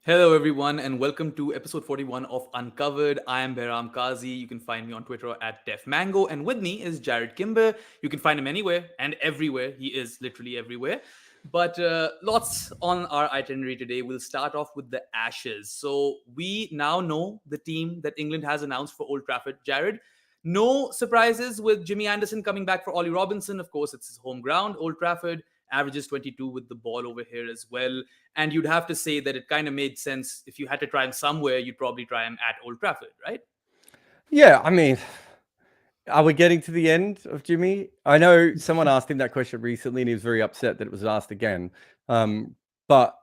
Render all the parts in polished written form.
Hello, everyone, and welcome to episode 41 of Uncovered. I am Behram Kazi. You can find me on Twitter at DefMango, and with me is Jarrod Kimber. You can find him anywhere and everywhere. He is literally everywhere. But lots on our itinerary today. We'll start off with the Ashes. So we now know the team that England has announced for Old Trafford. Jarrod, no surprises with Jimmy Anderson coming back for Ollie Robinson. Of course, it's his home ground, Old Trafford. Averages 22 with the ball over here as well. And you'd have to say that it kind of made sense. If you had to try him somewhere, you'd probably try him at Old Trafford, right? Yeah, I mean, are we getting to the end of Jimmy? I know someone asked him that question recently and he was very upset that it was asked again. But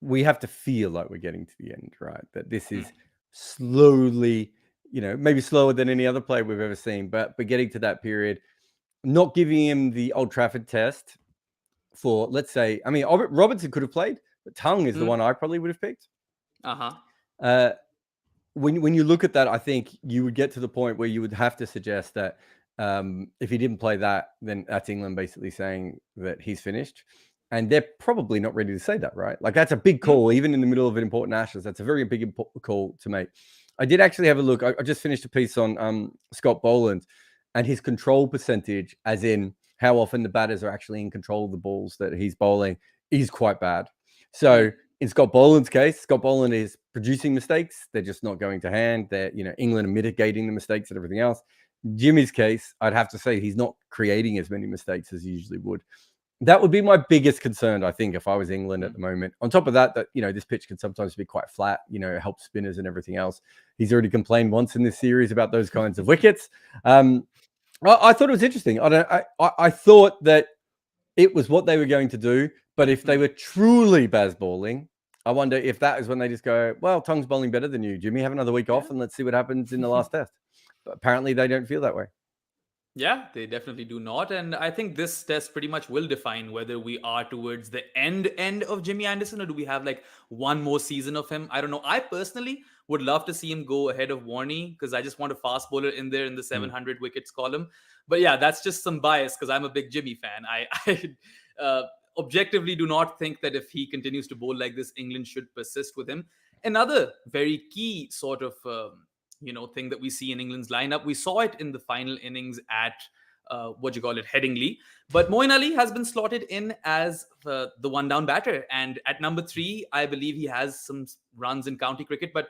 we have to feel like we're getting to the end, right? That this is slowly, maybe slower than any other player we've ever seen, but we're getting to that period. Not giving him the Old Trafford test for, let's say, I mean, Robertson could have played, but Tongue is the one I probably would have picked. Uh-huh. When you look at that, I think you would get to the point where you would have to suggest that if he didn't play that, then that's England basically saying that he's finished. And they're probably not ready to say that, right? Like that's a big call, even in the middle of an important Ashes. That's a very big call to make. I did actually have a look. I just finished a piece on Scott Boland and his control percentage, as in how often the batters are actually in control of the balls that he's bowling, is quite bad. So in Scott Boland's case, Scott Boland is producing mistakes. They're just not going to hand. They're, England are mitigating the mistakes and everything else. Jimmy's case, I'd have to say he's not creating as many mistakes as he usually would. That would be my biggest concern, I think, if I was England at the moment. On top of that, this pitch can sometimes be quite flat, it helps spinners and everything else. He's already complained once in this series about those kinds of wickets. I thought it was interesting. I thought that it was what they were going to do. But if they were truly Baz bowling, I wonder if that is when they just go, well, Tongue's bowling better than you, Jimmy. Have another week off and let's see what happens in the last test. But apparently they don't feel that way. Yeah, they definitely do not. And I think this test pretty much will define whether we are towards the end of Jimmy Anderson or do we have like one more season of him. I don't know. I personally would love to see him go ahead of Warney because I just want a fast bowler in there in the 700 wickets column. But yeah, that's just some bias because I'm a big Jimmy fan. I objectively do not think that if he continues to bowl like this, England should persist with him. Another very key sort of thing that we see in England's lineup. We saw it in the final innings at Headingley. But Moeen Ali has been slotted in as the one down batter. And at number 3, I believe he has some runs in county cricket, but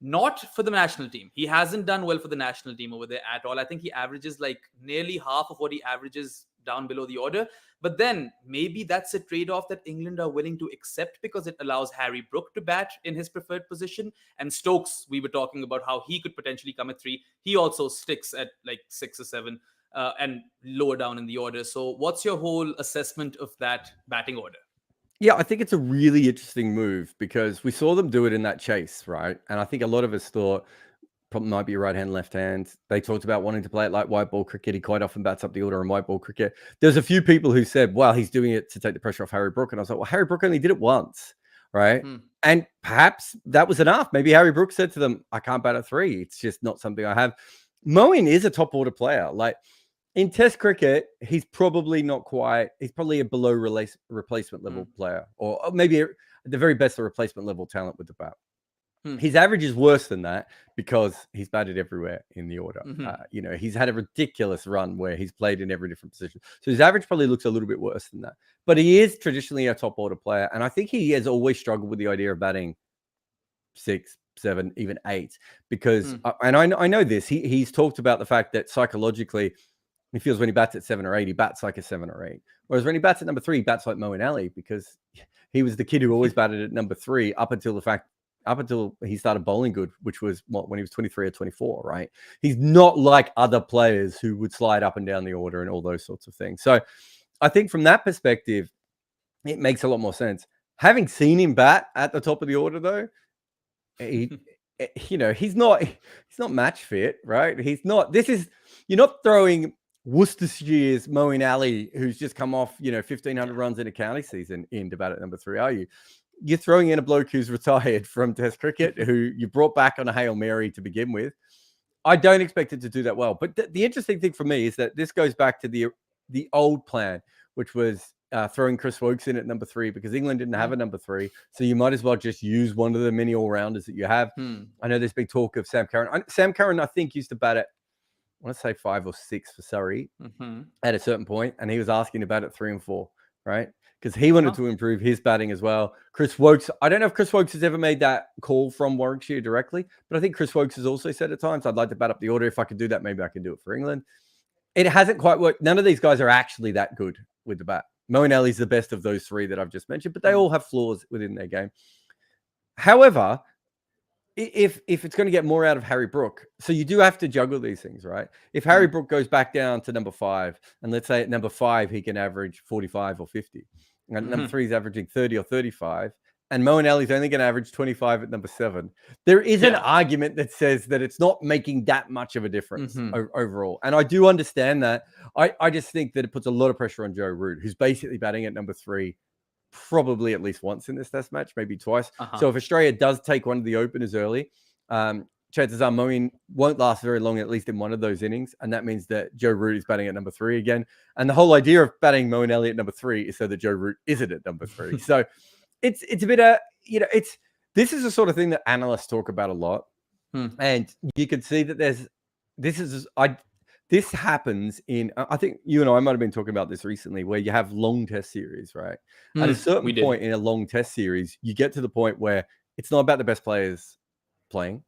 not for the national team. He hasn't done well for the national team over there at all. I think he averages like nearly half of what he averages down below the order. But then maybe that's a trade-off that England are willing to accept because it allows Harry Brook to bat in his preferred position. And Stokes, we were talking about how he could potentially come at 3. He also sticks at like 6 or 7 and lower down in the order. So what's your whole assessment of that batting order? Yeah, I think it's a really interesting move because we saw them do it in that chase, right? And I think a lot of us thought probably might be right hand, left hand. They talked about wanting to play it like white ball cricket. He quite often bats up the order in white ball cricket. There's a few people who said, well, he's doing it to take the pressure off Harry Brook. And I was like, well, Harry Brook only did it once, right? And perhaps that was enough. Maybe Harry Brook said to them, I can't bat at 3. It's just not something I have. Moeen is a top order player. Like in Test cricket, he's probably not quite, he's probably a below replacement level player, or maybe at the very best, a replacement level talent with the bat. His average is worse than that because he's batted everywhere in the order. He's had a ridiculous run where he's played in every different position. So his average probably looks a little bit worse than that. But he is traditionally a top order player. And I think he has always struggled with the idea of batting 6, 7, even 8. Because, and I know this, he's talked about the fact that psychologically, he feels when he bats at 7 or 8, he bats like a 7 or 8. Whereas when he bats at number 3, he bats like Moeen Ali because he was the kid who always batted at number 3 up until he started bowling good, which was when he was 23 or 24, right? He's not like other players who would slide up and down the order and all those sorts of things. So I think from that perspective, it makes a lot more sense. Having seen him bat at the top of the order, though, he's not match fit, right? You're not throwing Worcestershire's Moeen Ali, who's just come off, 1,500 runs in a county season in to bat at number 3, are you? You're throwing in a bloke who's retired from Test cricket, who you brought back on a Hail Mary to begin with. I don't expect it to do that well. But the interesting thing for me is that this goes back to the old plan, which was throwing Chris Wokes in at number 3 because England didn't have a number 3. So you might as well just use one of the many all-rounders that you have. I know there's big talk of Sam Curran. Sam Curran, I think, used to bat at, I want to say 5 or 6 for Surrey at a certain point, and he was asking about it 3 and 4, right? Because he wanted to improve his batting as well. Chris Wokes, I don't know if Chris Wokes has ever made that call from Warwickshire directly, but I think Chris Wokes has also said at times, I'd like to bat up the order. If I could do that, maybe I can do it for England. It hasn't quite worked. None of these guys are actually that good with the bat. Moeen Ali's the best of those 3 that I've just mentioned, but they all have flaws within their game. However, if it's going to get more out of Harry Brook, so you do have to juggle these things, right? If Harry Brook goes back down to number 5, and let's say at number 5 he can average 45 or 50, and number 3 is averaging 30 or 35, and Moeen Ali's only going to average 25 at number 7, there is an argument that says that it's not making that much of a difference overall. And I do understand that. I just think that it puts a lot of pressure on Joe Root, who's basically batting at number 3 probably at least once in this test match, maybe twice. So if Australia does take one of the openers early, chances are Moeen won't last very long, at least in one of those innings. And that means that Joe Root is batting at number 3 again. And the whole idea of batting Moeen Ali at number 3 is so that Joe Root isn't at number 3. So it's a bit of, this is the sort of thing that analysts talk about a lot. And you can see that this happens in, I think you and I might have been talking about this recently, where you have long test series, right? At a certain point in a long test series, you get to the point where it's not about the best players playing.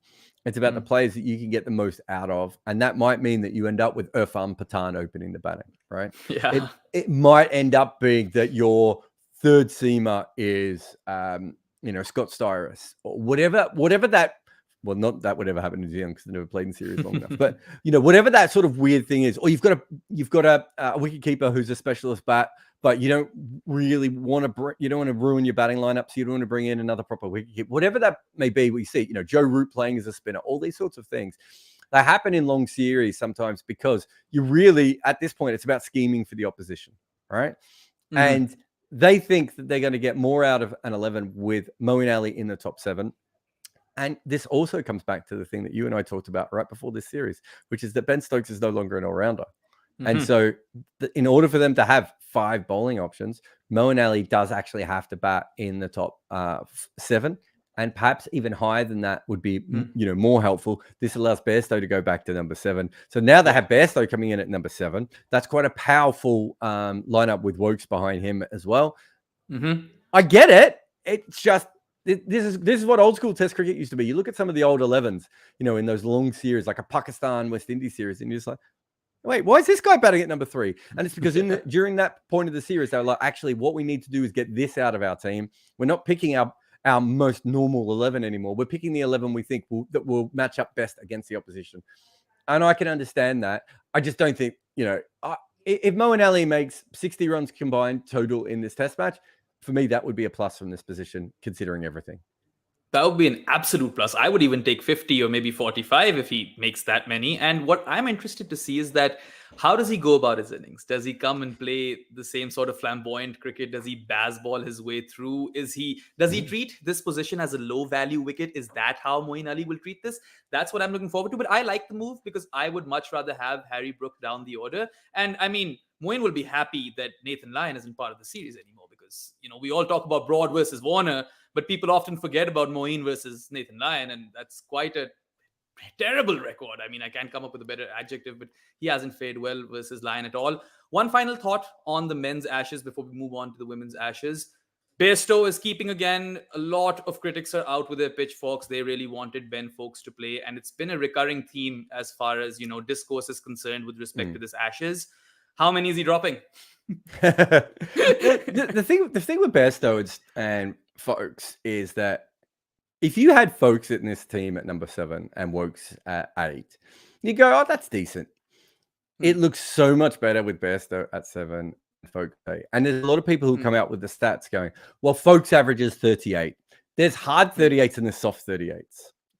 It's about the players that you can get the most out of. And that might mean that you end up with Irfan Pathan opening the batting, right? Yeah. It might end up being that your third seamer is, Scott Styrus or whatever that, well, not that would ever happen in New Zealand because they never played in series long enough. But whatever that sort of weird thing is, or you've got a wicketkeeper who's a specialist bat, but you don't really want to ruin your batting lineup, so you don't want to bring in another proper wicketkeeper. Whatever that may be, we see Joe Root playing as a spinner, all these sorts of things. They happen in long series sometimes because you really, at this point, it's about scheming for the opposition, right? And they think that they're going to get more out of an 11 with Moeen Ali in the top 7. And this also comes back to the thing that you and I talked about right before this series, which is that Ben Stokes is no longer an all-rounder. And so in order for them to have 5 bowling options, Moeen Ali does actually have to bat in the top 7. And perhaps even higher than that would be, more helpful. This allows Bairstow to go back to number 7. So now they have Bairstow coming in at number 7. That's quite a powerful lineup with Wokes behind him as well. I get it. It's just, this is what old school test cricket used to be. You look at some of the old 11s, in those long series, like a Pakistan West Indies series, and you're just like, wait, why is this guy batting at number 3? And it's because during that point of the series, they were like, actually, what we need to do is get this out of our team. We're not picking our most normal 11 anymore. We're picking the 11 we think that will match up best against the opposition. And I can understand that. I just don't think, if Moeen Ali makes 60 runs combined total in this test match, for me, that would be a plus from this position, considering everything. That would be an absolute plus. I would even take 50 or maybe 45 if he makes that many. And what I'm interested to see is that how does he go about his innings? Does he come and play the same sort of flamboyant cricket? Does he baseball his way through? Does he treat this position as a low value wicket? Is that how Moeen Ali will treat this? That's what I'm looking forward to. But I like the move because I would much rather have Harry Brook down the order. And I mean, Moeen will be happy that Nathan Lyon isn't part of the series anymore because, we all talk about Broad versus Warner, but people often forget about Moeen versus Nathan Lyon, and that's quite a terrible record. I mean, I can't come up with a better adjective, but he hasn't fared well versus Lyon at all. One final thought on the men's Ashes before we move on to the women's Ashes. Bairstow is keeping again. A lot of critics are out with their pitchforks. They really wanted Ben Foakes to play, and it's been a recurring theme as far as, discourse is concerned with respect to this Ashes. How many is he dropping? the thing with Bairstow and Foakes is that if you had Foakes in this team at number 7 and Wokes at 8, you go, oh, that's decent. It looks so much better with Bairstow at 7 and Foakes at 8. And there's a lot of people who come out with the stats going, well, Foakes averages 38. There's hard 38s and there's soft 38s,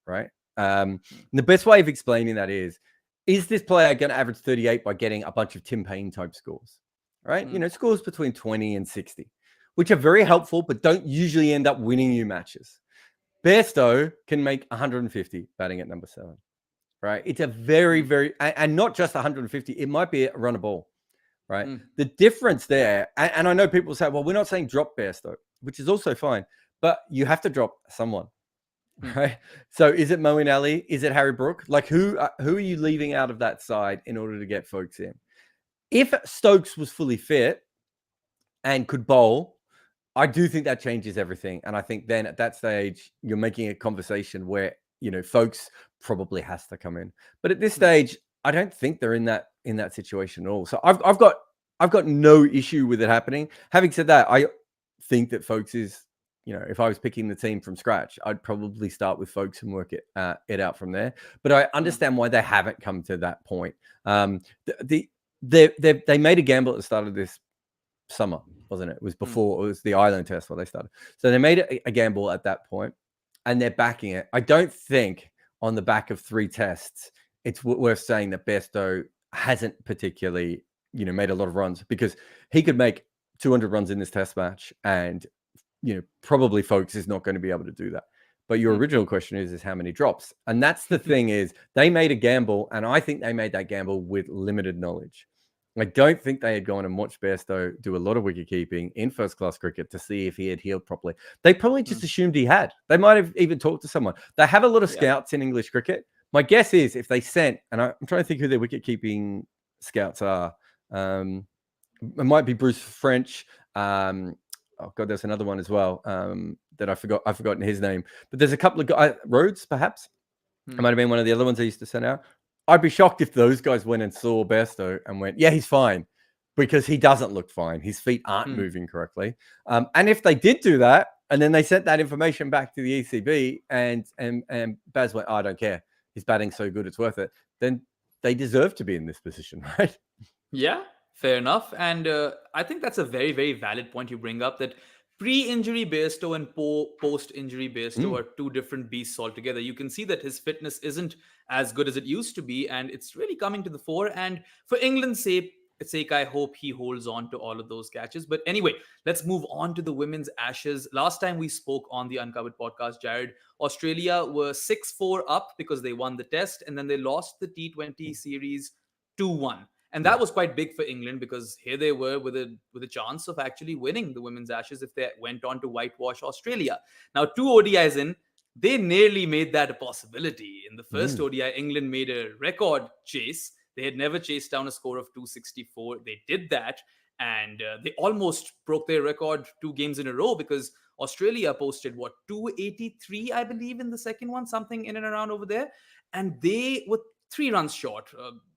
right? The best way of explaining that is this player going to average 38 by getting a bunch of Tim Payne type scores, right? Scores between 20 and 60, which are very helpful, but don't usually end up winning you matches. Bairstow can make 150 batting at number 7, right? It's a very, very, and not just 150. It might be a run a ball, right? Mm. The difference there, and I know people say, well, we're not saying drop Bairstow, which is also fine, but you have to drop someone, Mm. right? So is it Moeen Ali? Is it Harry Brook? Like who are you leaving out of that side in order to get folks in? If Stokes was fully fit and could bowl, I do think that changes everything. And I think then at that stage, you're making a conversation where, folks probably has to come in. But at this Mm. stage, I don't think they're in that situation at all. So I've got no issue with it happening. Having said that, I think that folks is, if I was picking the team from scratch, I'd probably start with folks and work it out from there. But I understand why they haven't come to that point. They made a gamble at the start of this summer, wasn't it? It was before, it was the Island Test where they started. So they made a gamble at that point, and they're backing it. I don't think on the back of 3 tests, it's worth saying that Bairstow hasn't particularly, made a lot of runs, because he could make 200 runs in this test match, and probably folks is not going to be able to do that. But your original question is how many drops? And that's the thing, is they made a gamble, and I think they made that gamble with limited knowledge. I don't think they had gone and watched Bairstow do a lot of wicket keeping in first-class cricket to see if he had healed properly. They probably just assumed he had. They might have even talked to someone. They have a lot of scouts in English cricket. My guess is if they sent, and I'm trying to think who their wicket-keeping scouts are. It might be Bruce French. Oh God, there's another one as well that I forgot. I've forgotten his name. But there's a couple of guys, Rhodes, perhaps. It might have been one of the other ones they used to send out. I'd be shocked if those guys went and saw Bairstow and went, yeah, he's fine, because he doesn't look fine. His feet aren't moving correctly. And if they did do that, and then they sent that information back to the ECB, and Baz went, oh, I don't care. His batting's so good, it's worth it. Then they deserve to be in this position, right? Yeah, fair enough. And I think that's a very, very valid point you bring up, that pre-injury Bairstow and post-injury Bairstow are two different beasts altogether. You can see that his fitness isn't as good as it used to be, and it's really coming to the fore. And for England's sake, I hope he holds on to all of those catches. But anyway, let's move on to the women's Ashes. Last time we spoke on the Uncovered podcast, Jarrod, Australia were 6-4 up because they won the test, and then they lost the T20 series 2-1. And that was quite big for England, because here they were with a chance of actually winning the women's Ashes if they went on to whitewash Australia. Now, 2 ODIs in, they nearly made that a possibility. In the first ODI, England made a record chase. They had never chased down a score of 264. They did that, and they almost broke their record 2 games in a row, because Australia posted, 283, I believe, in the second one, something in and around over there. And they were 3 runs short.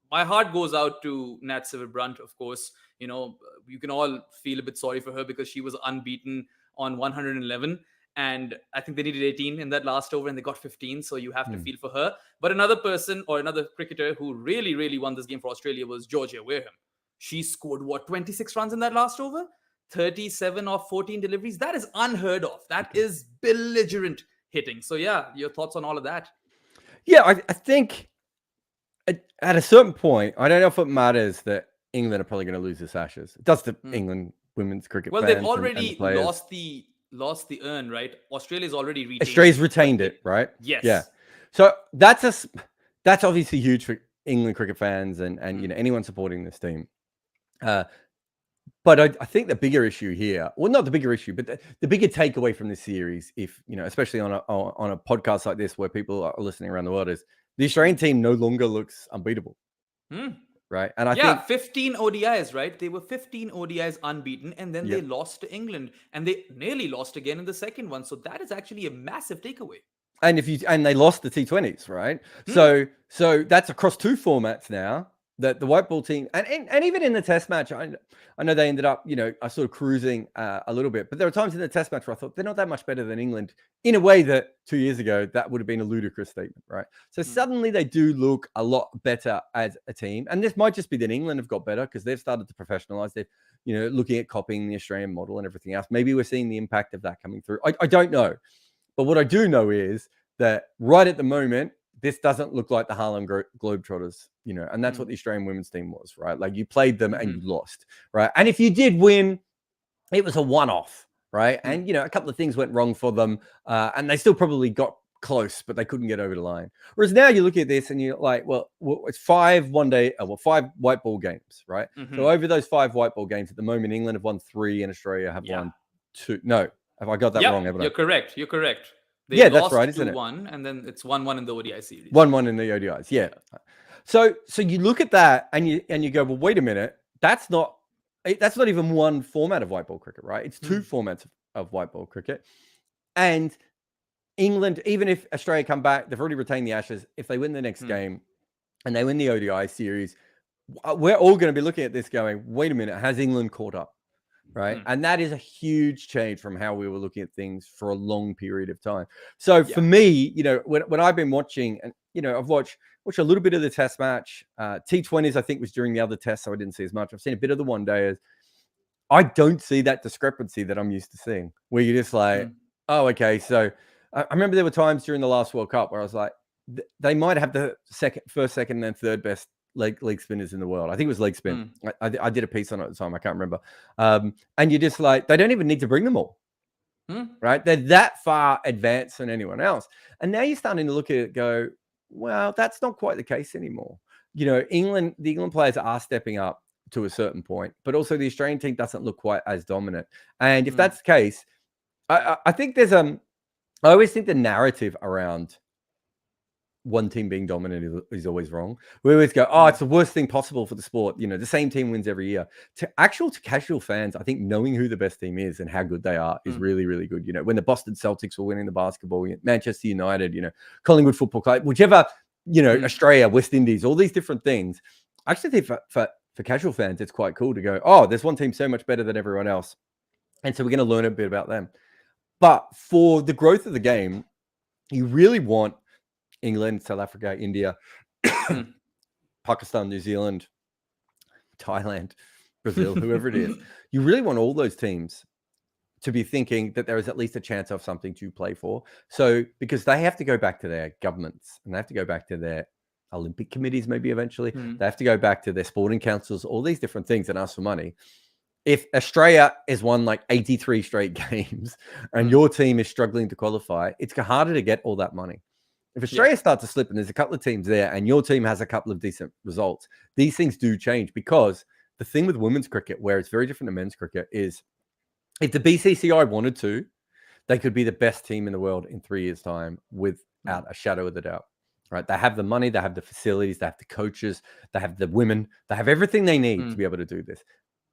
My heart goes out to Nat Sciver-Brunt, of course. You can all feel a bit sorry for her, because she was unbeaten on 111. And I think they needed 18 in that last over, and they got 15. So you have to feel for her. But another person, or another cricketer who really, really won this game for Australia was Georgia Wareham. She scored, 26 runs in that last over? 37 of 14 deliveries. That is unheard of. That is belligerent hitting. So yeah, your thoughts on all of that? Yeah, I think at a certain point, I don't know if it matters that England are probably going to lose this Ashes. It does to England women's cricket Well, fans. they've already and the lost the urn, right? Australia's already retained. Australia's retained it, right? Yes. Yeah. So that's obviously huge for England cricket fans and anyone supporting this team. But I think the bigger issue here, well, not the bigger issue, but the bigger takeaway from this series, if especially on a podcast like this where people are listening around the world, is the Australian team no longer looks unbeatable. Right. And I think 15 ODIs, right? They were 15 ODIs unbeaten, and then they lost to England, and they nearly lost again in the second one. So that is actually a massive takeaway. And they lost the T20s, right? So that's across 2 formats now. That the white ball team, and even in the test match, I know they ended up, I sort of cruising a little bit, but there were times in the test match where I thought they're not that much better than England, in a way that 2 years ago, that would have been a ludicrous statement, right? So suddenly they do look a lot better as a team. And this might just be that England have got better because they've started to professionalize. They're, looking at copying the Australian model and everything else. Maybe we're seeing the impact of that coming through. I don't know. But what I do know is that right at the moment, this doesn't look like the Harlem Globetrotters, and that's what the Australian women's team was, right? Like you played them and you lost, right? And if you did win, it was a one-off, right? And, a couple of things went wrong for them, and they still probably got close, but they couldn't get over the line. Whereas now you look at this and you're like, well, it's 5 white ball games, right? So over those 5 white ball games at the moment, England have won 3 and Australia have Yeah. won 2. No, have I got that Yep. wrong? Haven't I? You're correct. You're correct. They Yeah, that's right, lost isn't it? 2-1, and then it's 1-1 in the ODI series. 1-1 in the ODIs. Yeah. So you look at that and you go, well, wait a minute, that's not even one format of white ball cricket, right? It's 2 formats of white ball cricket. And England, even if Australia come back, they've already retained the Ashes. If they win the next game and they win the ODI series, we're all going to be looking at this going, wait a minute, has England caught up? Right. And that is a huge change from how we were looking at things for a long period of time. So for me, when I've been watching, and I've watched a little bit of the test match, T20s, I think was during the other test, so I didn't see as much. I've seen a bit of the one dayers. I don't see that discrepancy that I'm used to seeing, where you're just like, oh, okay. So I remember there were times during the last World Cup where I was like, they might have the first, second, and then third best leg spinners in the world. I think it was leg spin. I did a piece on it at the time. I can't remember. And you're just like, they don't even need to bring them all. Right? They're that far advanced than anyone else. And now you're starting to look at it, go, well, that's not quite the case anymore. The England players are stepping up to a certain point, but also the Australian team doesn't look quite as dominant. And if that's the case, I think there's I always think the narrative around one team being dominant is always wrong. We always go, oh, it's the worst thing possible for the sport. The same team wins every year. To casual fans, I think knowing who the best team is and how good they are is really, really good. When the Boston Celtics were winning the basketball, Manchester United, Collingwood Football Club, whichever, Australia, West Indies, all these different things. I actually think for casual fans, it's quite cool to go, oh, there's one team so much better than everyone else. And so we're going to learn a bit about them. But for the growth of the game, you really want England, South Africa, India, Pakistan, New Zealand, Thailand, Brazil, whoever it is. You really want all those teams to be thinking that there is at least a chance of something to play for. So, because they have to go back to their governments and they have to go back to their Olympic committees, maybe eventually. They have to go back to their sporting councils, all these different things and ask for money. If Australia has won like 83 straight games and your team is struggling to qualify, it's harder to get all that money. If Australia starts to slip and there's a couple of teams there and your team has a couple of decent results, these things do change, because the thing with women's cricket, where it's very different to men's cricket, is if the BCCI wanted to, they could be the best team in the world in 3 years' time without a shadow of a doubt. Right? They have the money, they have the facilities, they have the coaches, they have the women, they have everything they need to be able to do this.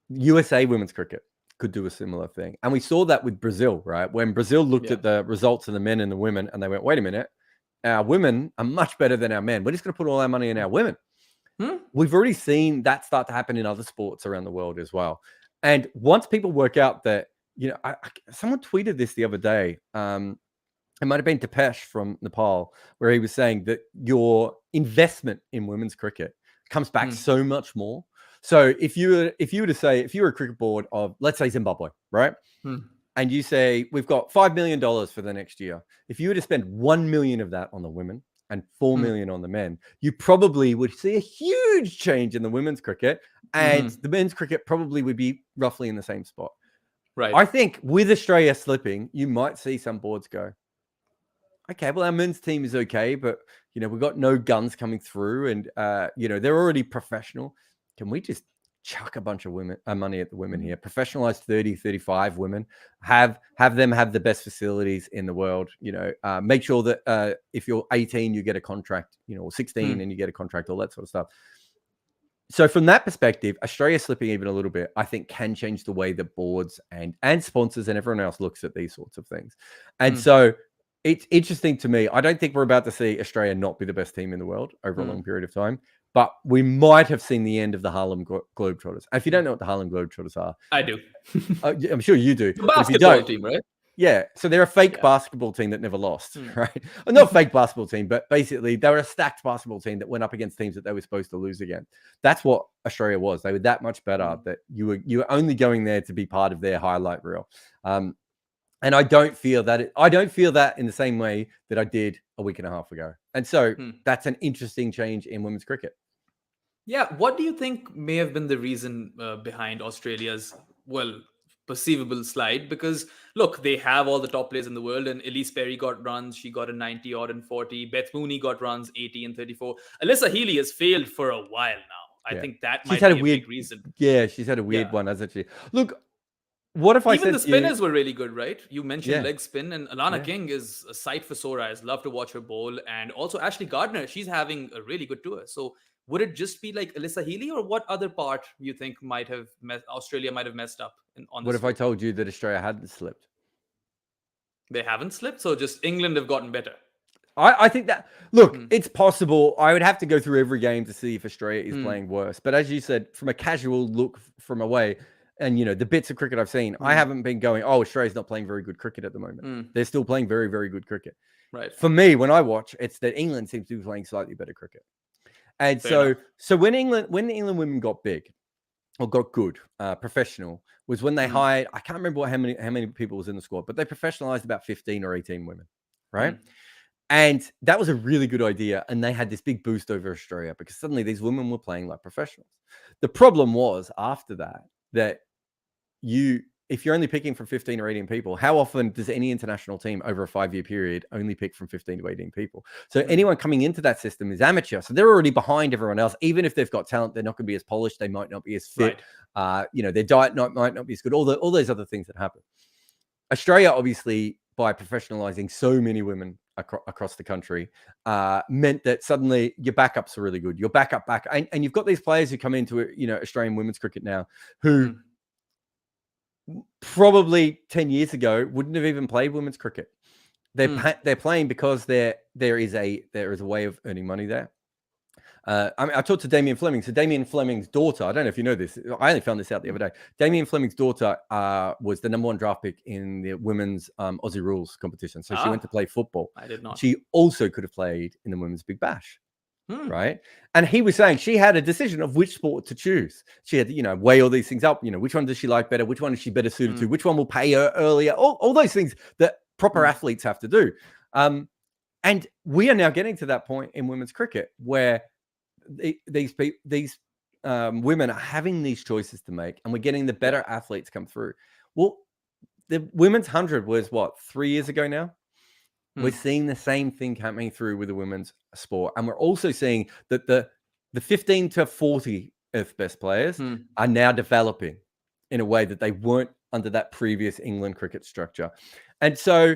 USA women's cricket could do a similar thing. And we saw that with Brazil, right? When Brazil looked at the results of the men and the women and they went, wait a minute, our women are much better than our men. We're just going to put all our money in our women. We've already seen that start to happen in other sports around the world as well. And once people work out that, someone tweeted this the other day. It might have been Depesh from Nepal, where he was saying that your investment in women's cricket comes back so much more. So if you were to say, if you were a cricket board of, let's say, Zimbabwe, right? And you say, we've got $5 million for the next year. If you were to spend 1 million of that on the women and 4 million on the men, you probably would see a huge change in the women's cricket, and the men's cricket probably would be roughly in the same spot. Right. I think with Australia slipping, you might see some boards go, okay, well, our men's team is okay, but, we've got no guns coming through and, they're already professional. Can we just chuck a bunch of money at the women here? Professionalize 30, 35 women, have them have the best facilities in the world, make sure that if you're 18, you get a contract, or 16 and you get a contract, all that sort of stuff. So from that perspective, Australia slipping even a little bit, I think, can change the way that boards and sponsors and everyone else looks at these sorts of things. And so it's interesting to me. I don't think we're about to see Australia not be the best team in the world over a long period of time, but we might have seen the end of the Harlem Globetrotters. And if you don't know what the Harlem Globetrotters are, I do. I'm sure you do. The basketball team, right? Yeah. So they're a fake basketball team that never lost, right? Well, not a fake basketball team, but basically they were a stacked basketball team that went up against teams that they were supposed to lose against. That's what Australia was. They were that much better that you were only going there to be part of their highlight reel. And I don't feel that in the same way that I did a week and a half ago. And so that's an interesting change in women's cricket. Yeah. What do you think may have been the reason behind Australia's, perceivable slide because look, they have all the top players in the world, and Elise Perry got runs. She got a 90 odd and 40. Beth Mooney got runs 80 and 34. Alyssa Healy has failed for a while now. I Yeah. think that She's might had a be a weird, big reason. yeah, she's had a Yeah. weird one, hasn't she? Look, what if I Even the said to you, spinners were really good, right? You mentioned yeah, leg spin, and Alana yeah. King is a sight for sore eyes. Love to watch her bowl. And also Ashley Gardner, she's having a really good tour. So would it just be like Alyssa Healy, or what other part you think might have Australia might have messed up on What this if I tour? told you that Australia hadn't slipped? They haven't slipped, so just England have gotten better. I think that, look, Hmm. it's possible. I would have to go through every game to see if Australia is Hmm. playing worse. But as you said, from a casual look from away, and the bits of cricket I've seen, I Hmm. haven't been going, oh, Australia's not playing very good cricket at the moment. Hmm. They're still playing very, very good cricket. Right. For me, when I watch, it's that England seems to be playing slightly better cricket. And Fair enough. so when the England women got big or got good, professional, was when they Hmm. hired, I can't remember how many people was in the squad, but they professionalized about 15 or 18 women, right? Hmm. And that was a really good idea. And they had this big boost over Australia because suddenly these women were playing like professionals. The problem was after that if you're only picking from 15 or 18 people, how often does any international team over a 5-year period only pick from 15 to 18 people? So Hmm. anyone coming into that system is amateur. So they're already behind everyone else. Even if they've got talent, they're not going to be as polished. They might not be as fit. Right. Their diet might not be as good. All those other things that happen. Australia, obviously, by professionalizing so many women across the country, meant that suddenly your backups are really good. Your backup, and you've got these players who come into Australian women's cricket now who probably 10 years ago wouldn't have even played women's cricket. They're playing because there is a way of earning money there. I talked to Damien Fleming. So Damien Fleming's daughter, I don't know if you know this. I only found this out the other day. Damien Fleming's daughter was the #1 draft pick in the women's Aussie Rules competition. So she went to play football. I did not. She also could have played in the women's Big Bash. Hmm. Right. And he was saying she had a decision of which sport to choose. She had to, weigh all these things up. Which one does she like better? Which one is she better suited to? Which one will pay her earlier? All those things that proper athletes have to do. And we are now getting to that point in women's cricket where these women are having these choices to make, and we're getting the better athletes come through. Well, the women's 100 was what, 3 years ago now? We're seeing the same thing coming through with the women's sport. And we're also seeing that the 15 to 40th best players are now developing in a way that they weren't under that previous England cricket structure. And so,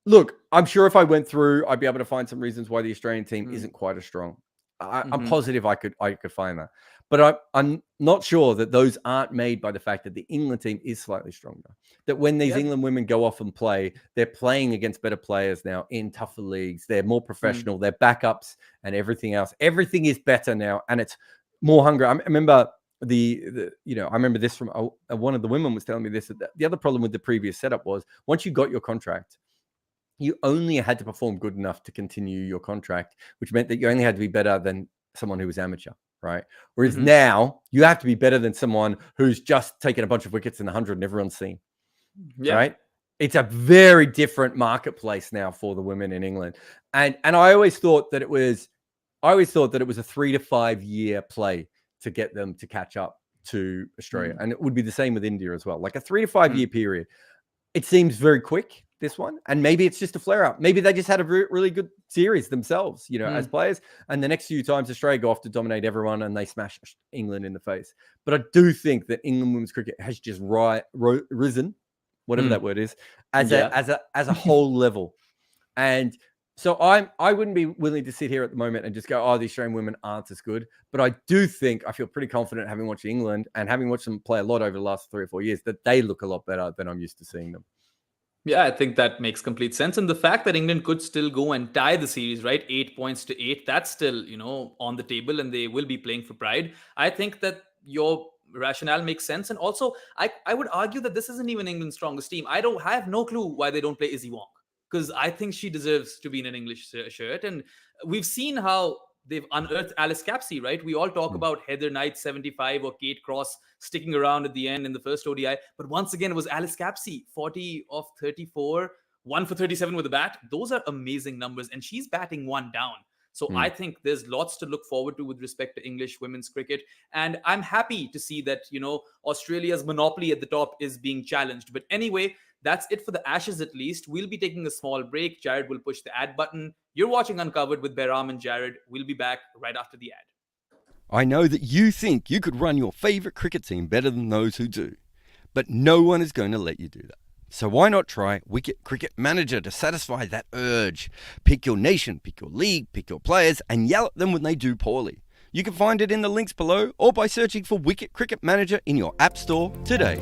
look, I'm sure if I went through, I'd be able to find some reasons why the Australian team isn't quite as strong. I'm positive I could find that. But I'm not sure that those aren't made by the fact that the England team is slightly stronger. That when these England women go off and play, they're playing against better players now in tougher leagues. They're more professional. Their backups and everything else. Everything is better now, and it's more hungry. I remember I remember this from one of the women was telling me this. That the other problem with the previous setup was once you got your contract, you only had to perform good enough to continue your contract, which meant that you only had to be better than someone who was amateur, right? Whereas now you have to be better than someone who's just taken a bunch of wickets in the 100 and everyone's seen, right? It's a very different marketplace now for the women in England. And I always thought that it was a 3 to 5 year play to get them to catch up to Australia. And it would be the same with India as well. Like a 3 to 5 year period. It seems very quick, this one. And maybe it's just a flare up. Maybe they just had a really good series themselves, as players. And the next few times Australia go off to dominate everyone and they smash England in the face. But I do think that England women's cricket has just risen, whatever that word is, as a whole level. And so I wouldn't be willing to sit here at the moment and just go, oh, the Australian women aren't as good. But I do think I feel pretty confident having watched England and having watched them play a lot over the last 3 or 4 years that they look a lot better than I'm used to seeing them. Yeah, I think that makes complete sense. And the fact that England could still go and tie the series, right? 8 points to 8, that's still, on the table, and they will be playing for pride. I think that your rationale makes sense. And also, I would argue that this isn't even England's strongest team. I have no clue why they don't play Izzy Wong, because I think she deserves to be in an English shirt. And we've seen how they've unearthed Alice Capsey, right? We all talk about Heather Knight 75 or Kate Cross sticking around at the end in the first ODI. But once again, it was Alice Capsey, 40 of 34, 1 for 37 with the bat. Those are amazing numbers. And she's batting one down. So I think there's lots to look forward to with respect to English women's cricket. And I'm happy to see that, Australia's monopoly at the top is being challenged. But anyway, that's it for the Ashes at least. We'll be taking a small break. Jarrod will push the ad button. You're watching Uncovered with Behram and Jarrod. We'll be back right after the ad. I know that you think you could run your favourite cricket team better than those who do, but no one is going to let you do that. So why not try Wicket Cricket Manager to satisfy that urge? Pick your nation, pick your league, pick your players, and yell at them when they do poorly. You can find it in the links below or by searching for Wicket Cricket Manager in your app store today.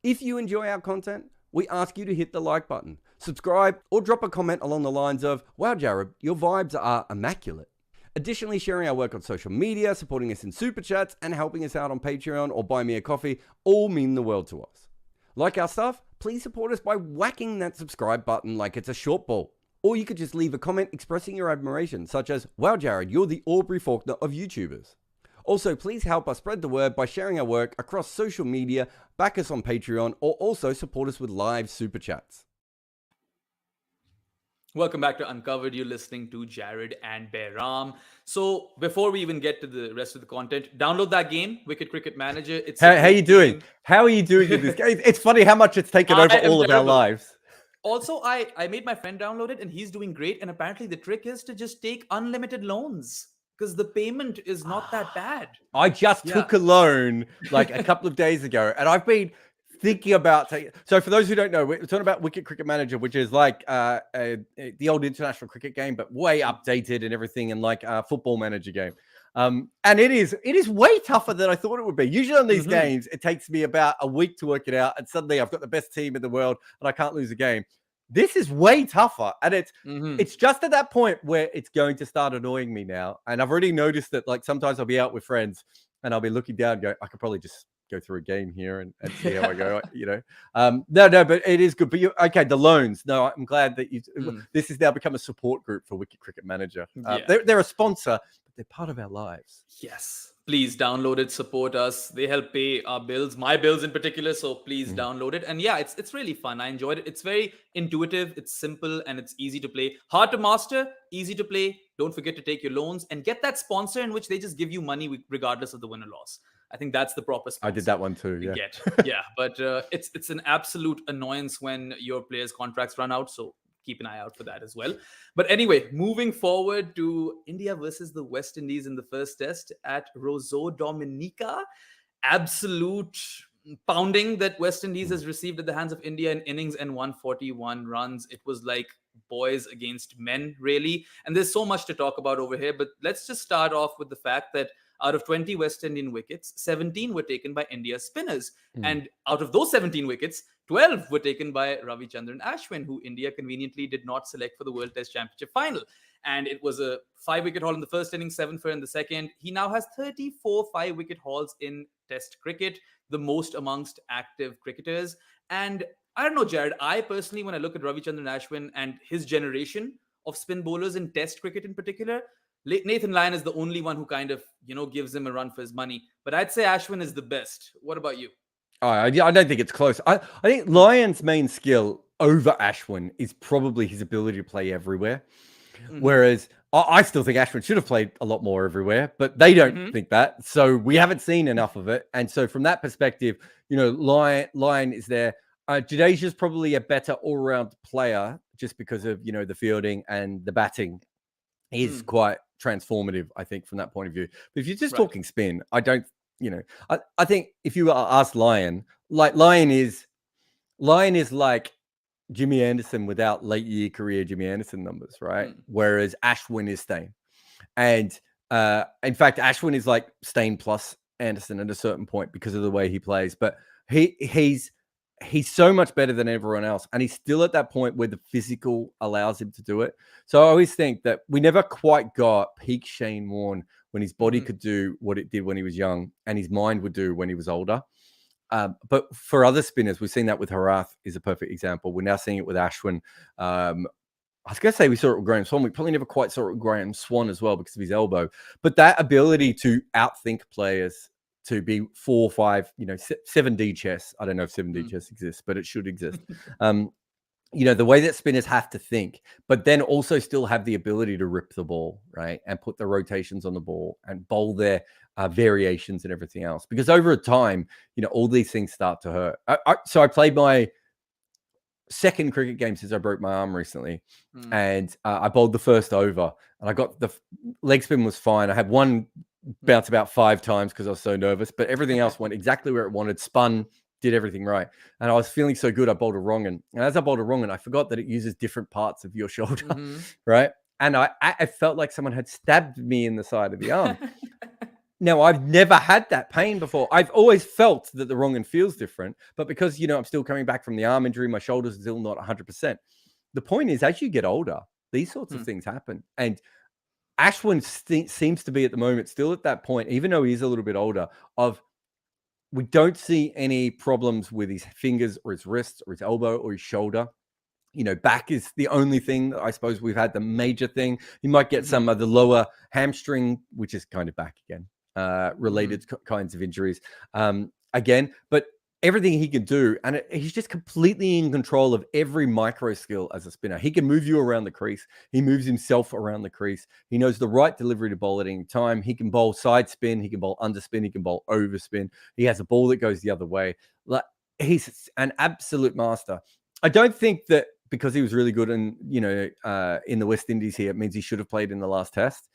If you enjoy our content, we ask you to hit the like button, subscribe, or drop a comment along the lines of, "Wow, Jarrod, your vibes are immaculate." Additionally, sharing our work on social media, supporting us in super chats, and helping us out on Patreon or Buy Me a Coffee all mean the world to us. Like our stuff? Please support us by whacking that subscribe button like it's a short ball. Or you could just leave a comment expressing your admiration, such as, "Wow, Jarrod, you're the Aubrey Faulkner of YouTubers." Also, please help us spread the word by sharing our work across social media, back us on Patreon, or also support us with live super chats. Welcome back to Uncovered. You're listening to Jarrod and Behram. So before we even get to the rest of the content, download that game, Wicket Cricket Manager. It's How are you doing? How are you doing in this game? It's funny how much it's taken over all of our lives. Also, I made my friend download it and he's doing great. And apparently the trick is to just take unlimited loans because the payment is not that bad. I just took a loan like a couple of days ago, and I've been thinking about taking. So for those who don't know, we're talking about Wicket Cricket Manager, which is like the old international cricket game, but way updated and everything, and like a football manager game. And it is way tougher than I thought it would be. Usually on these games, it takes me about a week to work it out, and suddenly I've got the best team in the world, and I can't lose a game. This is way tougher, and it's just at that point where it's going to start annoying me now. And I've already noticed that, like, sometimes I'll be out with friends and I'll be looking down and go, I could probably just go through a game here and see how I go, No, but it is good. But okay, the loans. No, I'm glad that this has now become a support group for Wicket Cricket Manager. They're a sponsor, but they're part of our lives. Yes. Please download it, support us. They help pay our bills, my bills in particular. So please download it. And yeah, it's really fun. I enjoyed it. It's very intuitive. It's simple and it's easy to play. Hard to master, easy to play. Don't forget to take your loans and get that sponsor in which they just give you money regardless of the win or loss. I think that's the proper sponsor. I did that one too. Yeah. Yeah, but it's an absolute annoyance when your players' contracts run out. So keep an eye out for that as well. But anyway, moving forward to India versus the West Indies in the first test at Roseau Dominica. Absolute pounding that West Indies has received at the hands of India in innings and 141 runs. It was like boys against men, really. And there's so much to talk about over here. But let's just start off with the fact that out of 20 West Indian wickets, 17 were taken by India's spinners. And out of those 17 wickets, 12 were taken by Ravichandran Ashwin, who India conveniently did not select for the World Test Championship final. And it was a 5-wicket haul in the first inning, 7 for in the second. He now has 34 5-wicket hauls in Test cricket, the most amongst active cricketers. And I don't know, Jarrod, I personally, when I look at Ravichandran Ashwin and his generation of spin bowlers in Test cricket in particular, Nathan Lyon is the only one who kind of, gives him a run for his money. But I'd say Ashwin is the best. What about you? I don't think it's close. I think Lyon's main skill over Ashwin is probably his ability to play everywhere. Whereas I still think Ashwin should have played a lot more everywhere, but they don't think that. So we haven't seen enough of it. And so from that perspective, Lyon is there. Jadeja's probably a better all-round player just because of, the fielding and the batting. He's quite transformative, I think, from that point of view. But if you're just talking spin, I don't, I think if you ask Lyon is like Jimmy Anderson without late year career Jimmy Anderson numbers, right? Whereas Ashwin is Steyn. And in fact, Ashwin is like Steyn plus Anderson at a certain point because of the way he plays. But he's so much better than everyone else. And he's still at that point where the physical allows him to do it. So I always think that we never quite got peak Shane Warne when his body could do what it did when he was young and his mind would do when he was older. But for other spinners, we've seen that with Harath is a perfect example. We're now seeing it with Ashwin. I was going to say we saw it with Graham Swan. We probably never quite saw it with Graham Swan as well because of his elbow. But that ability to outthink players, to be 4 or 5, 7D chess. I don't know if 7D chess exists, but it should exist. the way that spinners have to think, but then also still have the ability to rip the ball, right? And put the rotations on the ball and bowl their variations and everything else. Because over time, all these things start to hurt. So I played my second cricket game since I broke my arm recently. And I bowled the first over and I got the leg spin was fine. I had one bounce about 5 times because I was so nervous, but everything else went exactly where it wanted, spun, did everything right. And I was feeling so good, I bowled a wrong. And as I bowled a wrong, and I forgot that it uses different parts of your shoulder, right? And I felt like someone had stabbed me in the side of the arm. Now, I've never had that pain before. I've always felt that the wrong end feels different, but because, I'm still coming back from the arm injury, my shoulder's still not 100%. The point is, as you get older, these sorts of things happen. And Ashwin seems to be at the moment still at that point, even though he's a little bit older, of we don't see any problems with his fingers or his wrists or his elbow or his shoulder. Back is the only thing that I suppose we've had the major thing. You might get some of the lower hamstring, which is kind of back again, related kinds of injuries again. But everything he can do, and he's just completely in control of every micro skill as a spinner. He can move you around the crease. He moves himself around the crease. He knows the right delivery to bowl at any time. He can bowl side spin. He can bowl underspin. He can bowl overspin. He has a ball that goes the other way. Like, he's an absolute master. I don't think that because he was really good in the West Indies here, it means he should have played in the last test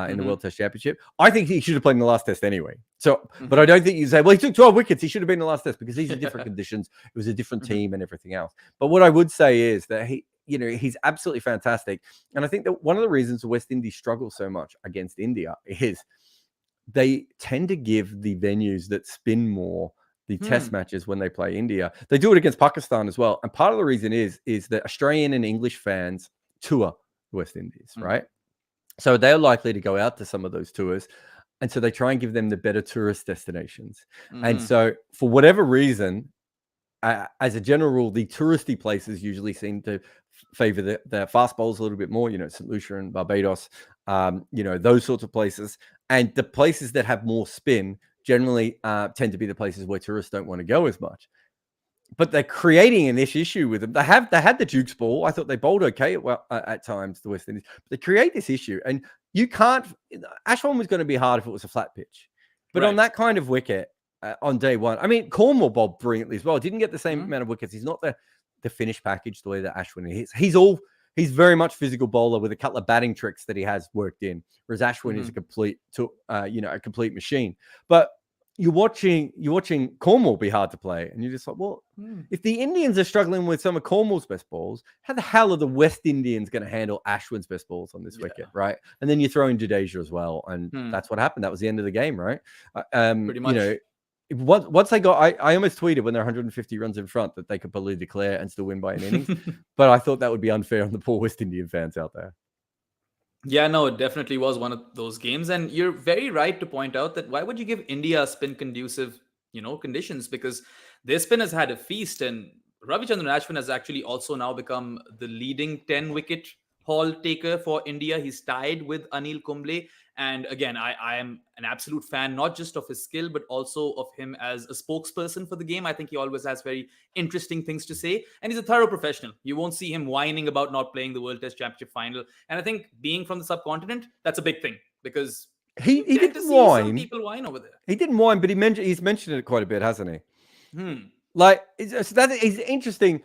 in the World Test Championship. I think he should have played in the last test anyway. So, but I don't think you say, well, he took 12 wickets. He should have been in the last test because these are different conditions. It was a different team and everything else. But what I would say is that he's absolutely fantastic. And I think that one of the reasons the West Indies struggle so much against India is they tend to give the venues that spin more the test matches when they play India. They do it against Pakistan as well. And part of the reason is that Australian and English fans tour the West Indies, right? So they're likely to go out to some of those tours. And so they try and give them the better tourist destinations. And so for whatever reason, as a general rule, the touristy places usually seem to favor the fast bowls a little bit more, St. Lucia and Barbados, those sorts of places. And the places that have more spin generally tend to be the places where tourists don't want to go as much. But they're creating this issue with them. They had the Duke's ball. I thought they bowled okay at times, the West Indies. But they create this issue. And you can't... Ashwin was going to be hard if it was a flat pitch. But on that kind of wicket, on day one... I mean, Cornwall bowled brilliantly as well. Didn't get the same amount of wickets. He's not the finish package the way that Ashwin is. He's very much physical bowler with a couple of batting tricks that he has worked in, whereas Ashwin is a complete machine. But you're watching Cornwall be hard to play, and you're just like, well, if the Indians are struggling with some of Cornwall's best balls, how the hell are the West Indians going to handle Ashwin's best balls on this wicket, right? And then you throw in Jadeja as well, and that's what happened. That was the end of the game, right? Pretty much. Once they got, I almost tweeted when they're 150 runs in front that they could probably declare and still win by an innings. But I thought that would be unfair on the poor West Indian fans out there. Yeah, no, it definitely was one of those games. And you're very right to point out that why would you give India spin conducive, conditions? Because their spin has had a feast. And Ravichandran Ashwin has actually also now become the leading 10-wicket haul taker for India. He's tied with Anil Kumble. And again, I am an absolute fan, not just of his skill, but also of him as a spokesperson for the game. I think he always has very interesting things to say. And he's a thorough professional. You won't see him whining about not playing the World Test Championship final. And I think being from the subcontinent, that's a big thing because he didn't whine. Some people whine over there. He didn't whine, but he's mentioned it quite a bit, hasn't he? Like, so that is interesting.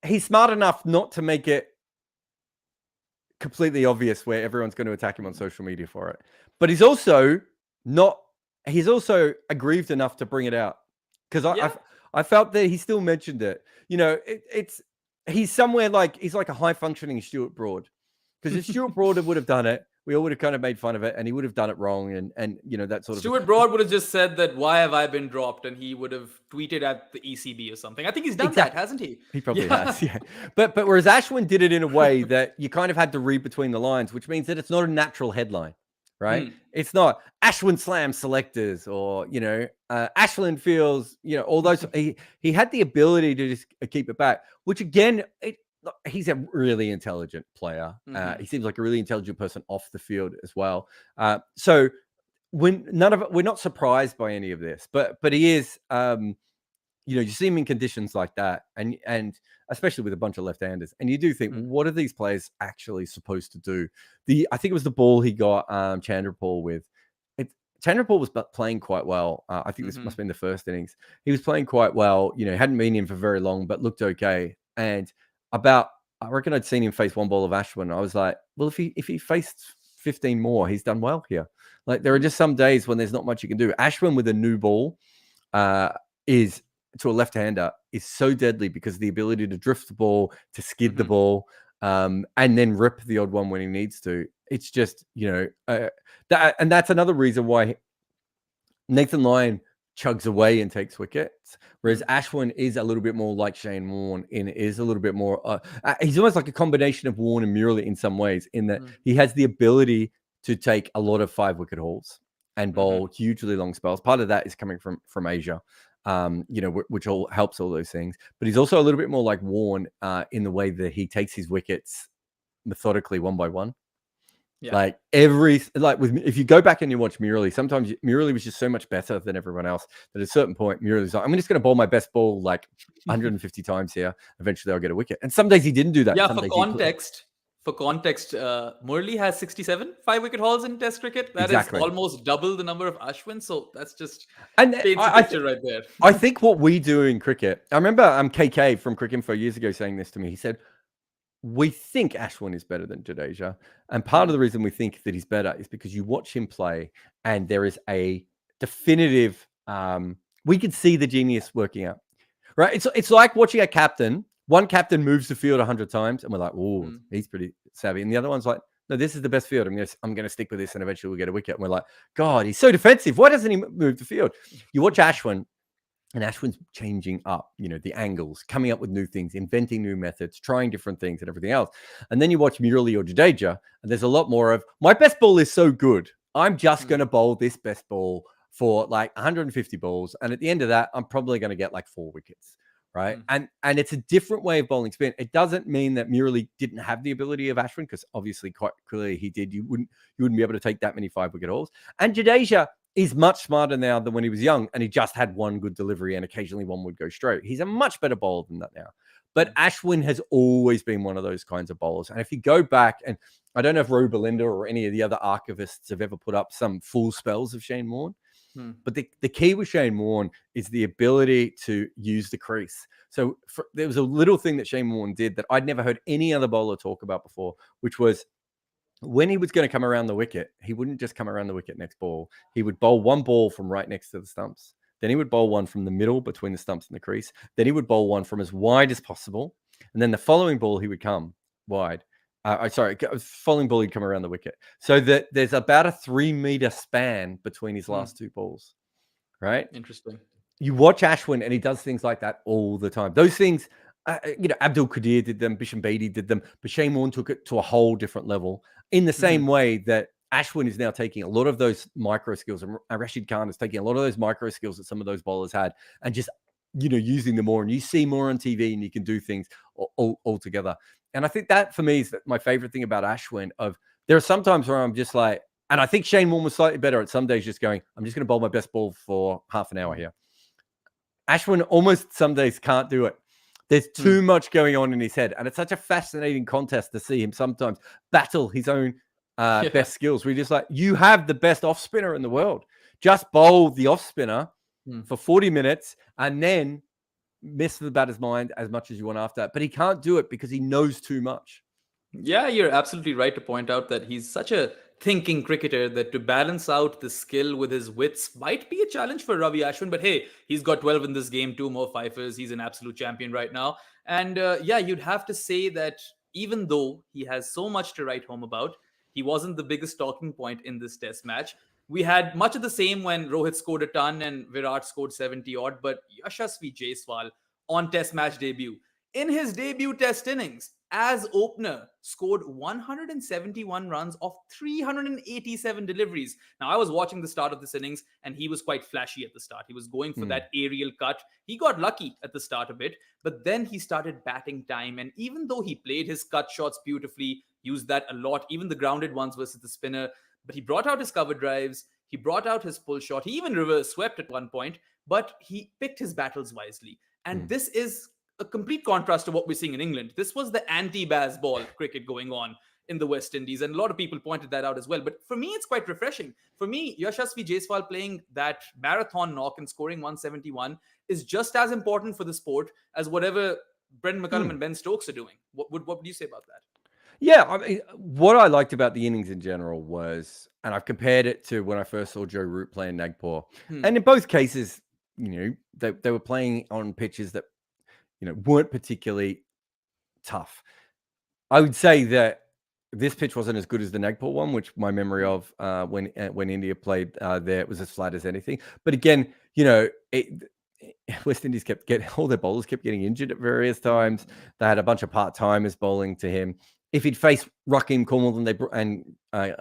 He's smart enough not to make it completely obvious where everyone's going to attack him on social media for it. But he's also aggrieved enough to bring it out. Because I felt that he still mentioned it. He's somewhere he's like a high functioning Stuart Broad. Because if Stuart Broad would have done it, we all would have kind of made fun of it, and he would have done it wrong, and that sort of. Stuart Broad would have just said that, why have I been dropped? And he would have tweeted at the ECB or something. I think he's done that, hasn't he? He probably has, yeah. But whereas Ashwin did it in a way that you kind of had to read between the lines, which means that it's not a natural headline, right? It's not Ashwin slams selectors or, Ashwin feels, all those. He had the ability to just keep it back, which again, he's a really intelligent player. He seems like a really intelligent person off the field as well. So we're not surprised by any of this, but he is, you see him in conditions like that, and especially with a bunch of left-handers, and you do think, what are these players actually supposed to do? I think it was the ball he got Chandrapal with. Chandrapal was playing quite well. I think this must have been the first innings. He was playing quite well. Hadn't been in for very long, but looked okay. And I reckon I'd seen him face one ball of Ashwin. I was like, well, if he faced 15 more, he's done well here. Like, there are just some days when there's not much you can do. Ashwin with a new ball is, to a left-hander, is so deadly because of the ability to drift the ball, to skid the ball, and then rip the odd one when he needs to. It's just, and that's another reason why Nathan Lyon chugs away and takes wickets, whereas Ashwin is a little bit more like Shane Warne, is a little bit more. He's almost like a combination of Warne and Murali in some ways, in that he has the ability to take a lot of 5-wicket hauls and bowl hugely long spells. Part of that is coming from Asia, which all helps all those things. But he's also a little bit more like Warne in the way that he takes his wickets methodically one by one. Yeah. If you go back and you watch Murali, sometimes Murali was just so much better than everyone else that at a certain point Murali's like, I'm just going to bowl my best ball like 150 times here. Eventually I'll get a wicket. And some days he didn't do that. Yeah, for context, Murali has 67 5-wicket hauls in Test cricket. That is almost double the number of Ashwin. So that's just paints a picture right there. I think what we do in cricket, I remember KK from Cricket Info years ago saying this to me. He said, we think Ashwin is better than Jadeja. And part of the reason we think that he's better is because you watch him play and there is a definitive, we can see the genius working out, right? It's like watching a captain. One captain moves the field 100 times and we're like, oh, he's pretty savvy. And the other one's like, no, this is the best field. I'm going to stick with this and eventually we'll get a wicket. And we're like, God, he's so defensive. Why doesn't he move the field? You watch Ashwin. And Ashwin's changing up, the angles, coming up with new things, inventing new methods, trying different things and everything else. And then you watch Murali or Jadeja, and there's a lot more of, my best ball is so good, I'm just going to bowl this best ball for like 150 balls. And at the end of that, I'm probably going to get like 4 wickets, right? And it's a different way of bowling spin. It doesn't mean that Murali didn't have the ability of Ashwin, because obviously quite clearly he did. You wouldn't be able to take that many 5-wicket hauls. And Jadeja is much smarter now than when he was young, and he just had one good delivery and occasionally one would go straight. He's a much better bowler than that now. But Ashwin has always been one of those kinds of bowlers. And if you go back, and I don't know if Roy Belinda or any of the other archivists have ever put up some full spells of Shane Warne, but the key with Shane Warne is the ability to use the crease. So there was a little thing that Shane Warne did that I'd never heard any other bowler talk about before, which was, when he was going to come around the wicket, he wouldn't just come around the wicket next ball. He would bowl one ball from right next to the stumps. Then he would bowl one from the middle between the stumps and the crease. Then he would bowl one from as wide as possible. And then the following ball, he would come wide. Following ball, he'd come around the wicket. So that there's about a 3-meter span between his last 2 balls, right? Interesting. You watch Ashwin and he does things like that all the time. Those things, Abdul Qadir did them, Bisham Beatty did them, but Shane Warne took it to a whole different level, in the same way that Ashwin is now taking a lot of those micro skills, and Rashid Khan is taking a lot of those micro skills that some of those bowlers had, and just using them more. And you see more on TV, and you can do things all together. And I think that for me is my favorite thing about Ashwin. There are some times where I'm just like, and I think Shane Warne was slightly better at some days, just going, I'm just going to bowl my best ball for half an hour here. Ashwin almost some days can't do it. There's too much going on in his head. And it's such a fascinating contest to see him sometimes battle his own best skills. We're just like, you have the best off spinner in the world. Just bowl the off spinner for 40 minutes and then miss the batter's mind as much as you want after that. But he can't do it because he knows too much. Yeah, you're absolutely right to point out that he's such a thinking cricketer that to balance out the skill with his wits might be a challenge for Ravi Ashwin. But hey, he's got 12 in this game, 2 more fifers. He's an absolute champion right now. And you'd have to say that even though he has so much to write home about, he wasn't the biggest talking point in this test match. We had much of the same when Rohit scored a ton and Virat scored 70 odd, but Yashasvi Jaiswal on test match debut, in his debut test innings as opener, scored 171 runs of 387 deliveries. Now, I was watching the start of this innings and he was quite flashy at the start. He was going for that aerial cut. He got lucky at the start a bit, but then he started batting time. And even though he played his cut shots beautifully, used that a lot, even the grounded ones versus the spinner, but he brought out his cover drives. He brought out his pull shot. He even reverse swept at one point. but he picked his battles wisely. And Mm. this is a complete contrast to what we're seeing in England. This was the anti-Baz ball cricket going on in the West Indies, and a lot of people pointed that out as well. But for me, it's quite refreshing. For me, Yashasvi Jaiswal playing that marathon knock and scoring 171 is just as important for the sport as whatever Brendan McCullum and Ben Stokes are doing. What would you say about that? Yeah, I mean, what I liked about the innings in general was, and I've compared it to when I first saw Joe Root play in Nagpur, and in both cases, they were playing on pitches that, weren't particularly tough. I would say that this pitch wasn't as good as the Nagpur one, which my memory of when India played there, it was as flat as anything. But again, West Indies all their bowlers kept getting injured at various times. They had a bunch of part-timers bowling to him. If he'd faced Raheem Cornwall and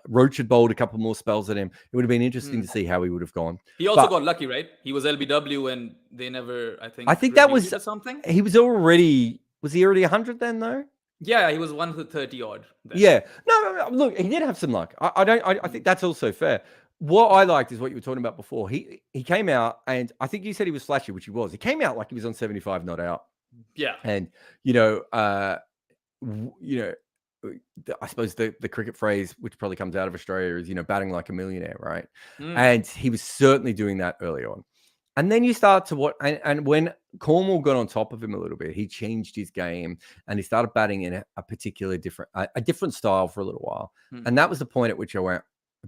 Roach had bowled a couple more spells at him, it would have been interesting to see how he would have gone. He also got lucky, right? He was LBW and they never, I think that was or something. He was already 100 then though? Yeah, he was 130 odd. Then. Yeah. No, look, he did have some luck. I think that's also fair. What I liked is what you were talking about before. He came out, and I think you said he was flashy, which he was. He came out like he was on 75 not out. Yeah. And I suppose the cricket phrase, which probably comes out of Australia, is batting like a millionaire, right? And he was certainly doing that early on. And then you start to and when Cornwall got on top of him a little bit, he changed his game and he started batting in a particular different style for a little while. And that was the point at which I went,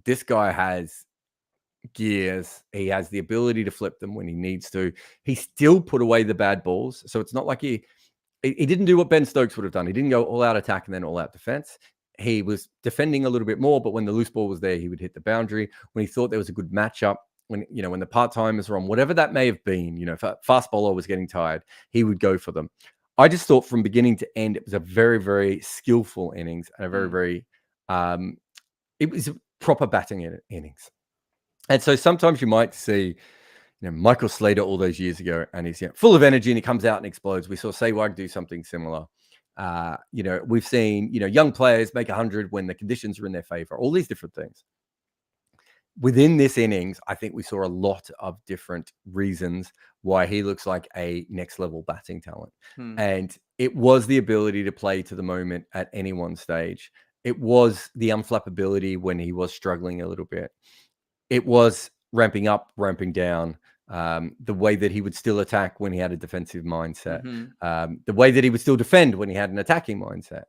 this guy has gears. He has the ability to flip them when he needs to. He still put away the bad balls. So it's not like he didn't do what Ben Stokes would have done. He didn't go all out attack and then all out defense. He was defending a little bit more, but when the loose ball was there, he would hit the boundary. When he thought there was a good matchup, when the part-timers were on, whatever that may have been, if a fast bowler was getting tired, he would go for them. I just thought from beginning to end, it was a very, very skillful innings and a very, very, it was a proper batting innings. And so sometimes you might see, Michael Slater all those years ago, and he's full of energy and he comes out and explodes. We saw Sehwag do something similar. We've seen, young players make 100 when the conditions are in their favor, all these different things. Within this innings, I think we saw a lot of different reasons why he looks like a next level batting talent. And it was the ability to play to the moment at any one stage. It was the unflappability when he was struggling a little bit. It was ramping up, ramping down, the way that he would still attack when he had a defensive mindset, the way that he would still defend when he had an attacking mindset.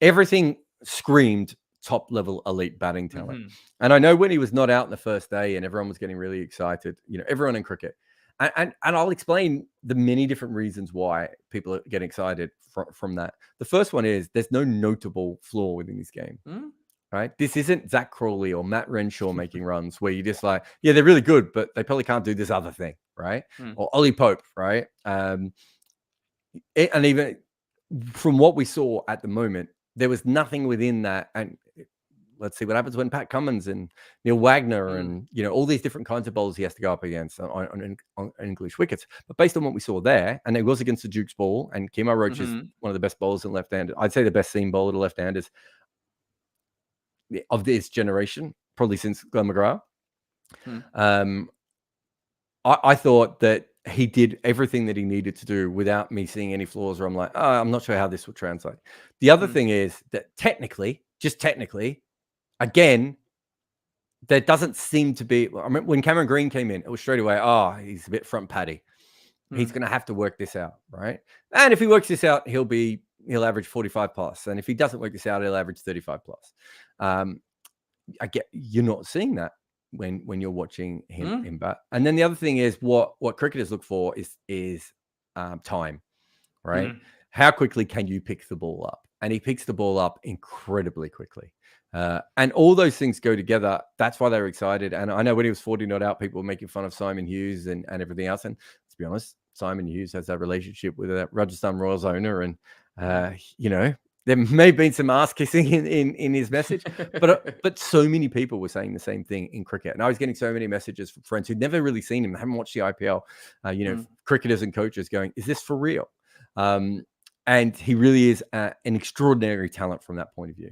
Everything screamed top level elite batting talent. And I know when he was not out in the first day and everyone was getting really excited, everyone in cricket. And I'll explain the many different reasons why people are getting excited from that. The first one is there's no notable flaw within this game. Right? This isn't Zach Crawley or Matt Renshaw making runs where you're just like, yeah, they're really good, but they probably can't do this other thing, right? Or Ollie Pope, right? And even from what we saw at the moment, there was nothing within that. And let's see what happens when Pat Cummins and Neil Wagner and, all these different kinds of bowlers he has to go up against on English wickets. But based on what we saw there, and it was against the Duke's ball, and Kemo Roach is one of the best bowlers in left-handed. I'd say the best seam bowler to left-handers of this generation, probably since Glenn McGrath. I thought that he did everything that he needed to do without me seeing any flaws where I'm like, I'm not sure how this will translate. The other thing is that technically, again, there doesn't seem to be, I mean, when Cameron Green came in, it was straight away, he's a bit front paddy. He's going to have to work this out, right? And if he works this out, he'll average 45 plus. And if he doesn't work this out, he'll average 35 plus. You're not seeing that when you're watching him in bat. And then the other thing is what cricketers look for is time, right? How quickly can you pick the ball up? And he picks the ball up incredibly quickly. And all those things go together. That's why they were excited. And I know when he was 40 not out, people were making fun of Simon Hughes and everything else. And to be honest, Simon Hughes has that relationship with that Rajasthan Royals owner. And, there may have been some ass kissing in his message, but so many people were saying the same thing in cricket. And I was getting so many messages from friends who'd never really seen him, haven't watched the IPL, cricketers and coaches going, is this for real? And he really is an extraordinary talent from that point of view.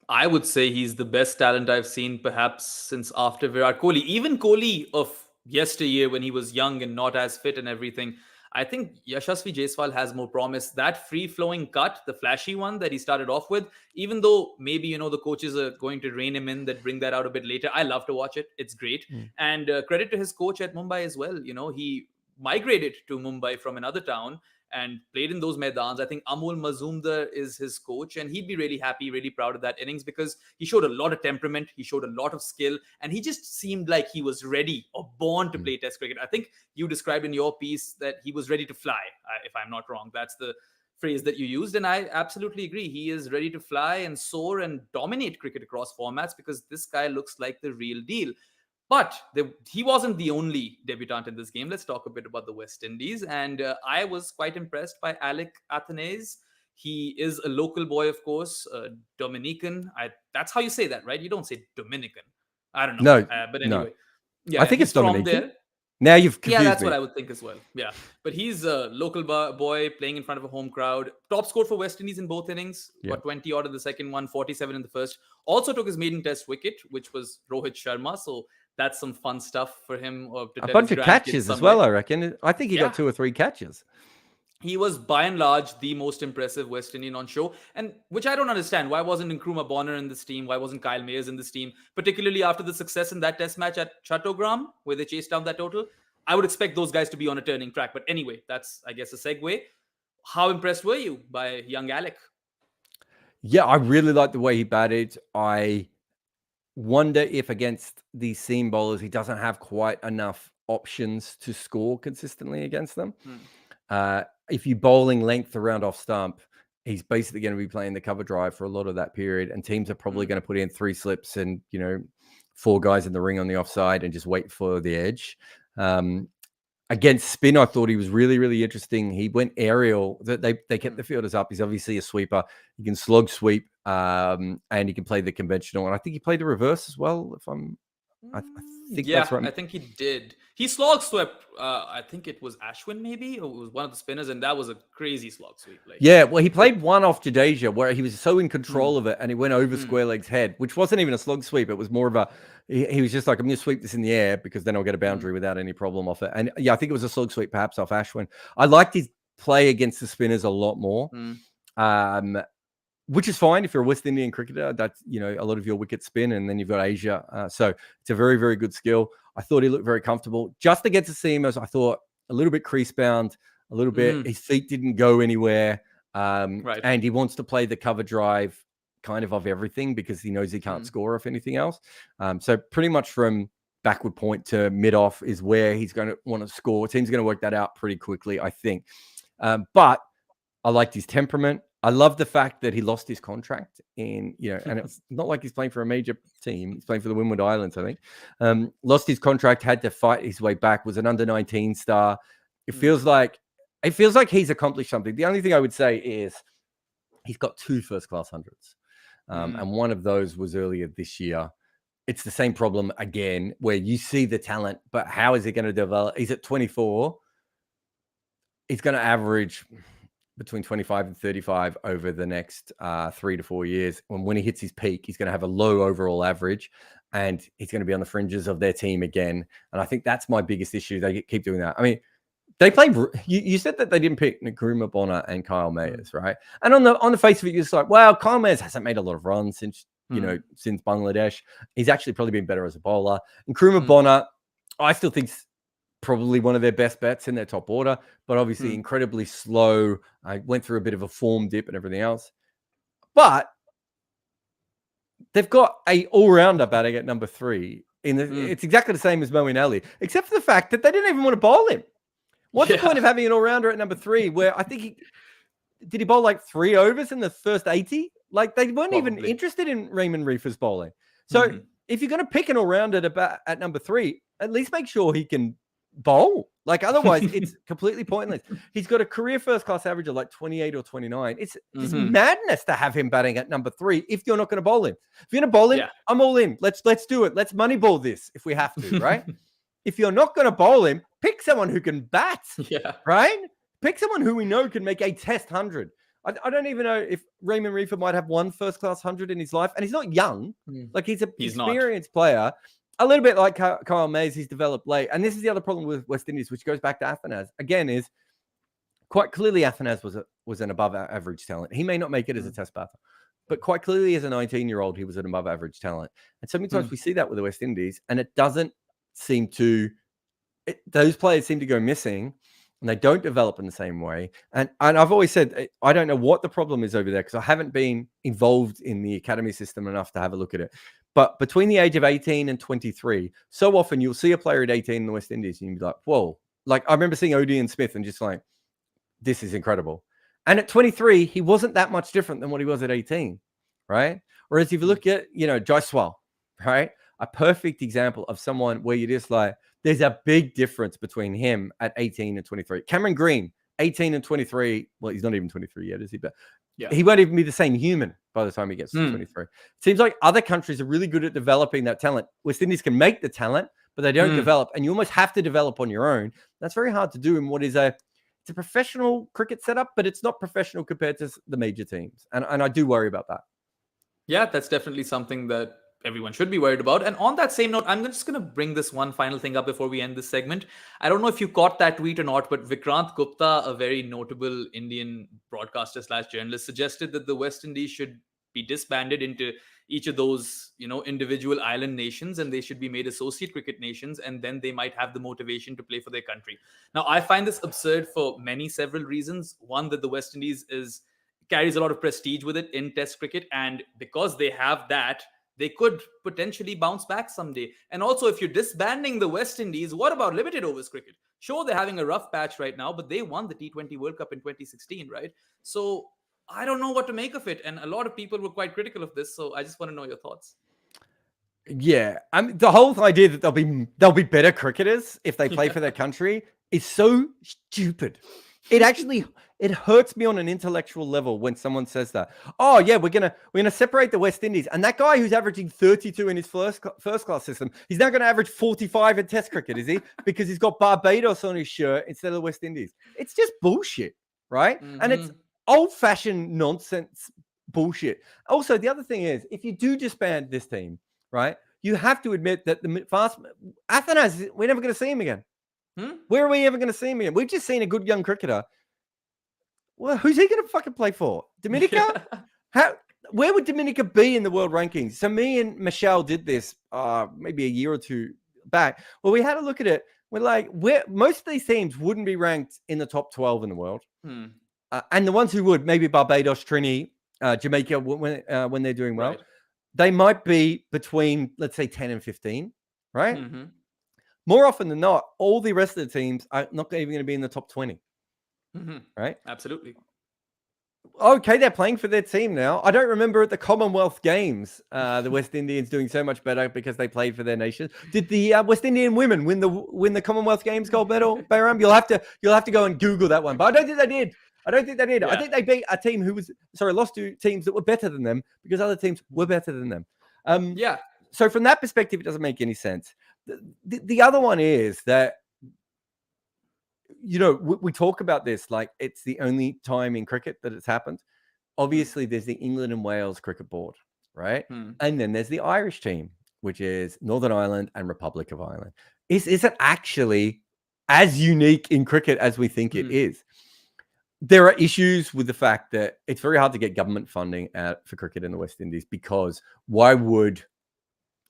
I would say he's the best talent I've seen perhaps since after Virat Kohli. Even Kohli of yesteryear when he was young and not as fit and everything. I think Yashasvi Jaiswal has more promise. That free-flowing cut, the flashy one that he started off with, even though maybe, the coaches are going to rein him in, that bring that out a bit later. I love to watch it. It's great. And credit to his coach at Mumbai as well. He migrated to Mumbai from another town and played in those Maidans. I think Amol Mazumdar is his coach, and he'd be really happy, really proud of that innings because he showed a lot of temperament, he showed a lot of skill, and he just seemed like he was ready or born to play Test cricket. I think you described in your piece that he was ready to fly, if I'm not wrong. That's the phrase that you used, and I absolutely agree. He is ready to fly and soar and dominate cricket across formats because this guy looks like the real deal. But he wasn't the only debutant in this game. Let's talk a bit about the West Indies. And I was quite impressed by Alec Athanaze. He is a local boy, of course, Dominican. That's how you say that, right? You don't say Dominican. I don't know. No, but anyway, no. yeah, I think he's it's from Dominican. there. Now you've Yeah, confused that's me. what I would think as well. Yeah, but he's a local boy playing in front of a home crowd. Top score for West Indies in both innings. Yeah. Got 20 odd in the second one, 47 in the first. Also took his maiden Test wicket, which was Rohit Sharma. So that's some fun stuff for him. A bunch of catches as well, I reckon. I think he got 2 or 3 catches. He was by and large the most impressive West Indian on show, and which I don't understand. Why wasn't Nkrumah Bonner in this team? Why wasn't Kyle Mayers in this team? Particularly after the success in that Test match at Chattogram, where they chased down that total. I would expect those guys to be on a turning track. But anyway, that's, I guess, a segue. How impressed were you by young Alec? Yeah, I really like the way he batted. I wonder if against these seam bowlers, he doesn't have quite enough options to score consistently against them. If you're bowling length around off stump, he's basically going to be playing the cover drive for a lot of that period. And teams are probably going to put in 3 slips and, 4 guys in the ring on the offside and just wait for the edge. Against spin, I thought he was really, really interesting. He went aerial. They kept the fielders up. He's obviously a sweeper. He can slog sweep, and he can play the conventional. And I think he played the reverse as well. I think that's right. I think he did. He slog swept. I think it was Ashwin, maybe, or it was one of the spinners, and that was a crazy slog sweep. Yeah, well, he played one off Jadeja where he was so in control of it, and he went over square leg's head, which wasn't even a slog sweep. It was more of a. He was just like, I'm going to sweep this in the air because then I'll get a boundary without any problem off it. And yeah, I think it was a slog sweep, perhaps off Ashwin. I liked his play against the spinners a lot more. Which is fine if you're a West Indian cricketer. That's, a lot of your wicket spin, and then you've got Asia. So it's a very, very good skill. I thought he looked very comfortable. Just against the seamers, I thought a little bit crease bound, a little bit. His feet didn't go anywhere. Right. And he wants to play the cover drive kind of everything because he knows he can't score off anything else. So pretty much from backward point to mid-off is where he's going to want to score. Team's going to work that out pretty quickly, I think. But I liked his temperament. I love the fact that he lost his contract and it's not like he's playing for a major team. He's playing for the Windward Islands, I think. Lost his contract, had to fight his way back, was an under-19 star. It feels like he's accomplished something. The only thing I would say is he's got 2 first-class hundreds. And one of those was earlier this year. It's the same problem again, where you see the talent, but how is he going to develop? He's at 24. He's going to average between 25 and 35 over the next 3 to 4 years. When he hits his peak, he's going to have a low overall average, and he's going to be on the fringes of their team again. And I think that's my biggest issue. They keep doing that. I mean, they play. You said that they didn't pick Nkrumah Bonner and Kyle Mayers, right? And on the face of it, you're just like, well, Kyle Mayers hasn't made a lot of runs since since Bangladesh. He's actually probably been better as a bowler. Nkrumah Bonner, I still think probably one of their best bets in their top order, but obviously incredibly slow. I went through a bit of a form dip and everything else. But they've got a all-rounder batting at number 3. It's exactly the same as Moeen Ali, except for the fact that they didn't even want to bowl him. What's the point of having an all-rounder at number 3 where I think did he bowl like 3 overs in the first 80? Like they weren't even interested in Raymond Reefer's bowling. So if you're going to pick an all-rounder to bat at number 3, at least make sure he can bowl. Like otherwise it's completely pointless. He's got a career first class average of like 28 or 29. It's madness to have him batting at number 3 if you're not going to bowl him. If you're going to bowl him, I'm all in. Let's do it. Let's money ball this if we have to, right? If you're not going to bowl him, pick someone who can bat. Right? Pick someone who we know can make a Test 100. I don't even know if Raymond Reefer might have one first class 100 in his life, and he's not young. Like he's an experienced player. a little bit like Kyle Mayes, he's developed late. And this is the other problem with West Indies, which goes back to Afanaz. Again, is quite clearly Afanaz was an above average talent. He may not make it as a test batter, but quite clearly as a 19-year-old, he was an above average talent. And so many times we see that with the West Indies, and it doesn't seem to, those players seem to go missing, and they don't develop in the same way. And I've always said, I don't know what the problem is over there, because I haven't been involved in the academy system enough to have a look at it. But between the age of 18 and 23, so often you'll see a player at 18 in the West Indies, and you'll be like, whoa. Like, I remember seeing Odean Smith and just like, this is incredible. And at 23, he wasn't that much different than what he was at 18, right? Whereas if you look at, Jaiswal, right? A perfect example of someone where you're just like, there's a big difference between him at 18 and 23. Cameron Green, 18 and 23. Well, he's not even 23 yet, is he? But he won't even be the same human by the time he gets to 23. It seems like other countries are really good at developing that talent. West Indies can make the talent, but they don't develop. And you almost have to develop on your own. That's very hard to do in what is it's a professional cricket setup, but it's not professional compared to the major teams. And I do worry about that. Yeah, that's definitely something that everyone should be worried about. And on that same note, I'm just going to bring this one final thing up before we end this segment. I don't know if you caught that tweet or not, but Vikrant Gupta, a very notable Indian broadcaster / journalist, suggested that the West Indies should be disbanded into each of those, individual island nations, and they should be made associate cricket nations, and then they might have the motivation to play for their country. Now, I find this absurd for several reasons. One, that the West Indies carries a lot of prestige with it in Test cricket, and because they have that, they could potentially bounce back someday. And also, if you're disbanding the West Indies, what about limited overs cricket? Sure, they're having a rough patch right now, but they won the T20 World Cup in 2016, right? So I don't know what to make of it. And a lot of people were quite critical of this. So I just want to know your thoughts. Yeah. I mean, the whole idea that they'll be better cricketers if they play for their country is so stupid. It hurts me on an intellectual level when someone says that. Oh yeah, we're gonna separate the West Indies, and that guy who's averaging 32 in his first class system, he's now going to average 45 in Test cricket, is he? Because he's got Barbados on his shirt instead of the West Indies. It's just bullshit, right? And it's old-fashioned nonsense bullshit. Also, the other thing is, if you do disband this team, right, you have to admit that the Afanaz, we're never going to see him again. Where are we ever going to see him again? We've just seen a good young cricketer. Well, who's he going to fucking play for? Dominica? Where would Dominica be in the world rankings? So me and Michelle did this maybe a year or two back. Well, we had a look at it. We're like, most of these teams wouldn't be ranked in the top 12 in the world. And the ones who would, maybe Barbados, Trini, Jamaica, when they're doing well, they might be between, let's say, 10 and 15, right? More often than not, all the rest of the teams are not even going to be in the top 20. Right? Absolutely. Okay, they're playing for their team now. I don't remember at the Commonwealth Games, the West Indians doing so much better because they played for their nation. Did the West Indian women win the Commonwealth Games gold medal, Behram? You'll have to go and Google that one. But I don't think they did. Yeah. I think they beat a team lost to teams that were better than them because other teams were better than them. So from that perspective, it doesn't make any sense. The other one is that, we talk about this like it's the only time in cricket that it's happened. Obviously, there's the England and Wales cricket board, right? And then there's the Irish team, which is Northern Ireland and Republic of Ireland. Is it actually as unique in cricket as we think it is? There are issues with the fact that it's very hard to get government funding for cricket in the West Indies, because why would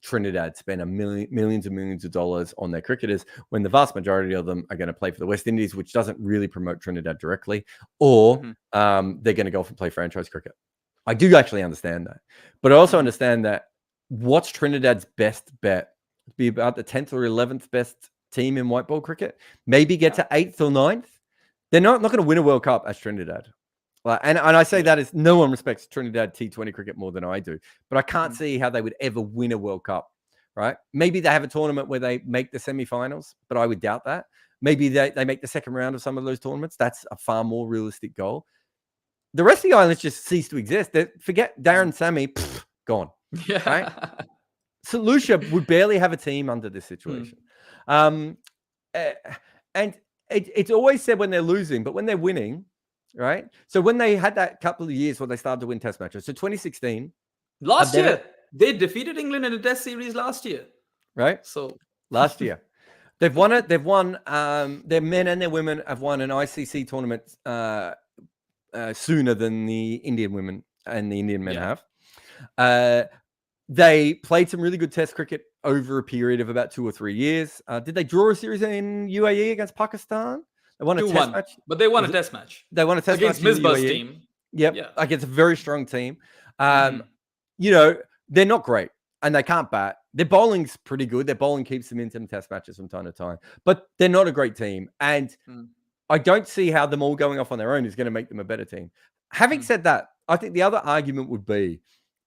Trinidad spend millions and millions of dollars on their cricketers when the vast majority of them are going to play for the West Indies, which doesn't really promote Trinidad directly, or they're going to go off and play franchise cricket. I do actually understand that. But I also understand that what's Trinidad's best bet? It'd be about the 10th or 11th best team in white ball cricket, maybe get to 8th or 9th. They're not going to win a World Cup as Trinidad. And I say that as no one respects Trinidad T20 cricket more than I do, but I can't see how they would ever win a World Cup, right? Maybe they have a tournament where they make the semifinals, but I would doubt that. Maybe they make the second round of some of those tournaments. That's a far more realistic goal. The rest of the islands just cease to exist. Forget Darren Sammy, gone. Yeah. Right? St. Lucia would barely have a team under this situation. And it's always said when they're losing, but when they're winning, right? So when they had that couple of years where they started to win Test matches, so 2016. Last year, they defeated England in a Test series last year. right? So Last year. They've won it. They've won. Their men and their women have won an ICC tournament sooner than the Indian women and the Indian men have. They played some really good Test cricket over a period of about 2 or 3 years. Did they draw a series in UAE against Pakistan? They won a Test match, but they won a Test match. They won a Test against match in Misbah's UAE. team. Yep, against a very strong team. You know, they're not great and they can't bat. Their bowling's pretty good. Their bowling keeps them in some Test matches from time to time, but they're not a great team. And I don't see how them all going off on their own is going to make them a better team. Having said that, I think the other argument would be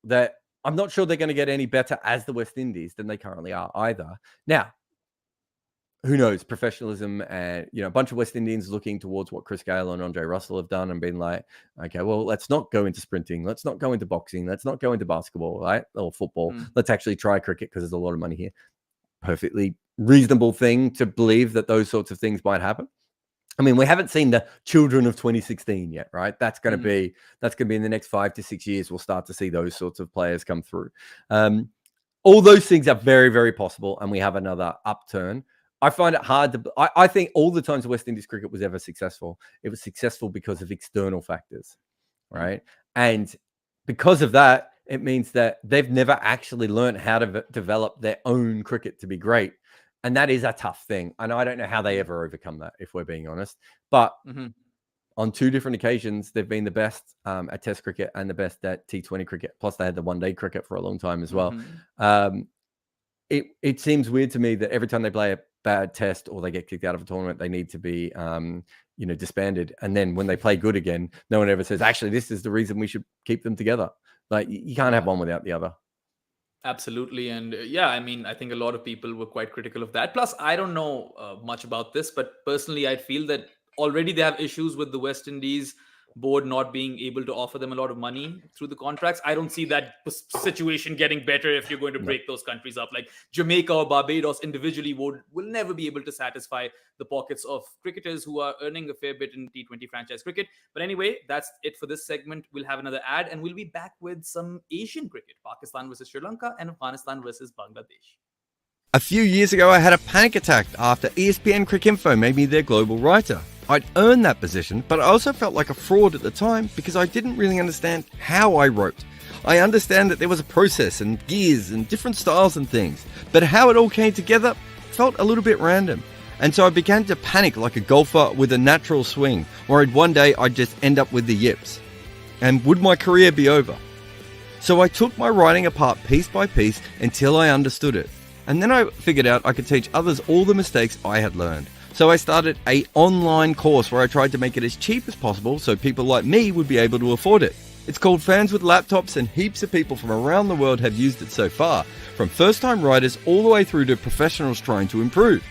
that I'm not sure they're going to get any better as the West Indies than they currently are either. Now, who knows? Professionalism and, you know, a bunch of West Indians looking towards what Chris Gayle and Andre Russell have done and been like, okay, well, let's not go into sprinting. Let's not go into boxing. Let's not go into basketball, right? Or football. Let's actually try cricket because there's a lot of money here. Perfectly reasonable thing to believe that those sorts of things might happen. I mean, we haven't seen the children of 2016 yet, right? That's going to be in the next 5 to 6 years. We'll start to see those sorts of players come through. All those things are very, very possible, and we have another upturn. I find it hard to. I think all the times West Indies cricket was ever successful, it was successful because of external factors, right? And because of that, it means that they've never actually learned how to develop their own cricket to be great. And that is a tough thing. And I don't know how they ever overcome that, if we're being honest. But on 2 different occasions, they've been the best at Test cricket and the best at T20 cricket. Plus, they had the one-day cricket for a long time as well. It seems weird to me that every time they play a bad Test or they get kicked out of a tournament, they need to be, disbanded. And then when they play good again, no one ever says, actually, this is the reason we should keep them together. Like, you can't have one without the other. Absolutely. And I mean, I think a lot of people were quite critical of that. Plus, I don't know much about this, but personally, I feel that already they have issues with the West Indies board not being able to offer them a lot of money through the contracts. I don't see that situation getting better if you're going to break those countries up. Like Jamaica or Barbados individually will never be able to satisfy the pockets of cricketers who are earning a fair bit in T20 franchise cricket. But anyway, that's it for this segment. We'll have another ad and we'll be back with some Asian cricket. Pakistan versus Sri Lanka and Afghanistan versus Bangladesh. A few years ago, I had a panic attack after ESPN Cricinfo made me their global writer. I'd earned that position, but I also felt like a fraud at the time because I didn't really understand how I wrote. I understand that there was a process and gears and different styles and things, but how it all came together felt a little bit random. And so I began to panic like a golfer with a natural swing, worried one day I'd just end up with the yips. And would my career be over? So I took my writing apart piece by piece until I understood it. And then I figured out I could teach others all the mistakes I had learned. So I started an online course where I tried to make it as cheap as possible so people like me would be able to afford it. It's called Fans with Laptops, and heaps of people from around the world have used it so far, from first-time writers all the way through to professionals trying to improve.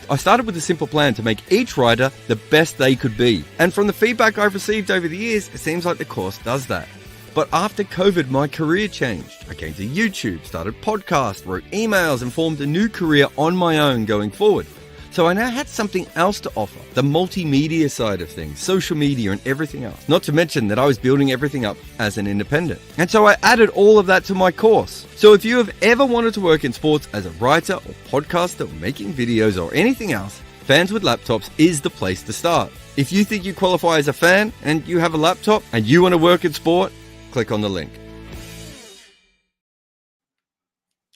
I started with a simple plan to make each writer the best they could be. And from the feedback I've received over the years, it seems like the course does that. But after COVID, my career changed. I came to YouTube, started podcasts, wrote emails, and formed a new career on my own going forward. So I now had something else to offer, the multimedia side of things, social media and everything else. Not to mention that I was building everything up as an independent. And so I added all of that to my course. So if you have ever wanted to work in sports as a writer or podcaster or making videos or anything else, Fans with Laptops is the place to start. If you think you qualify as a fan and you have a laptop and you want to work in sport, click on the link.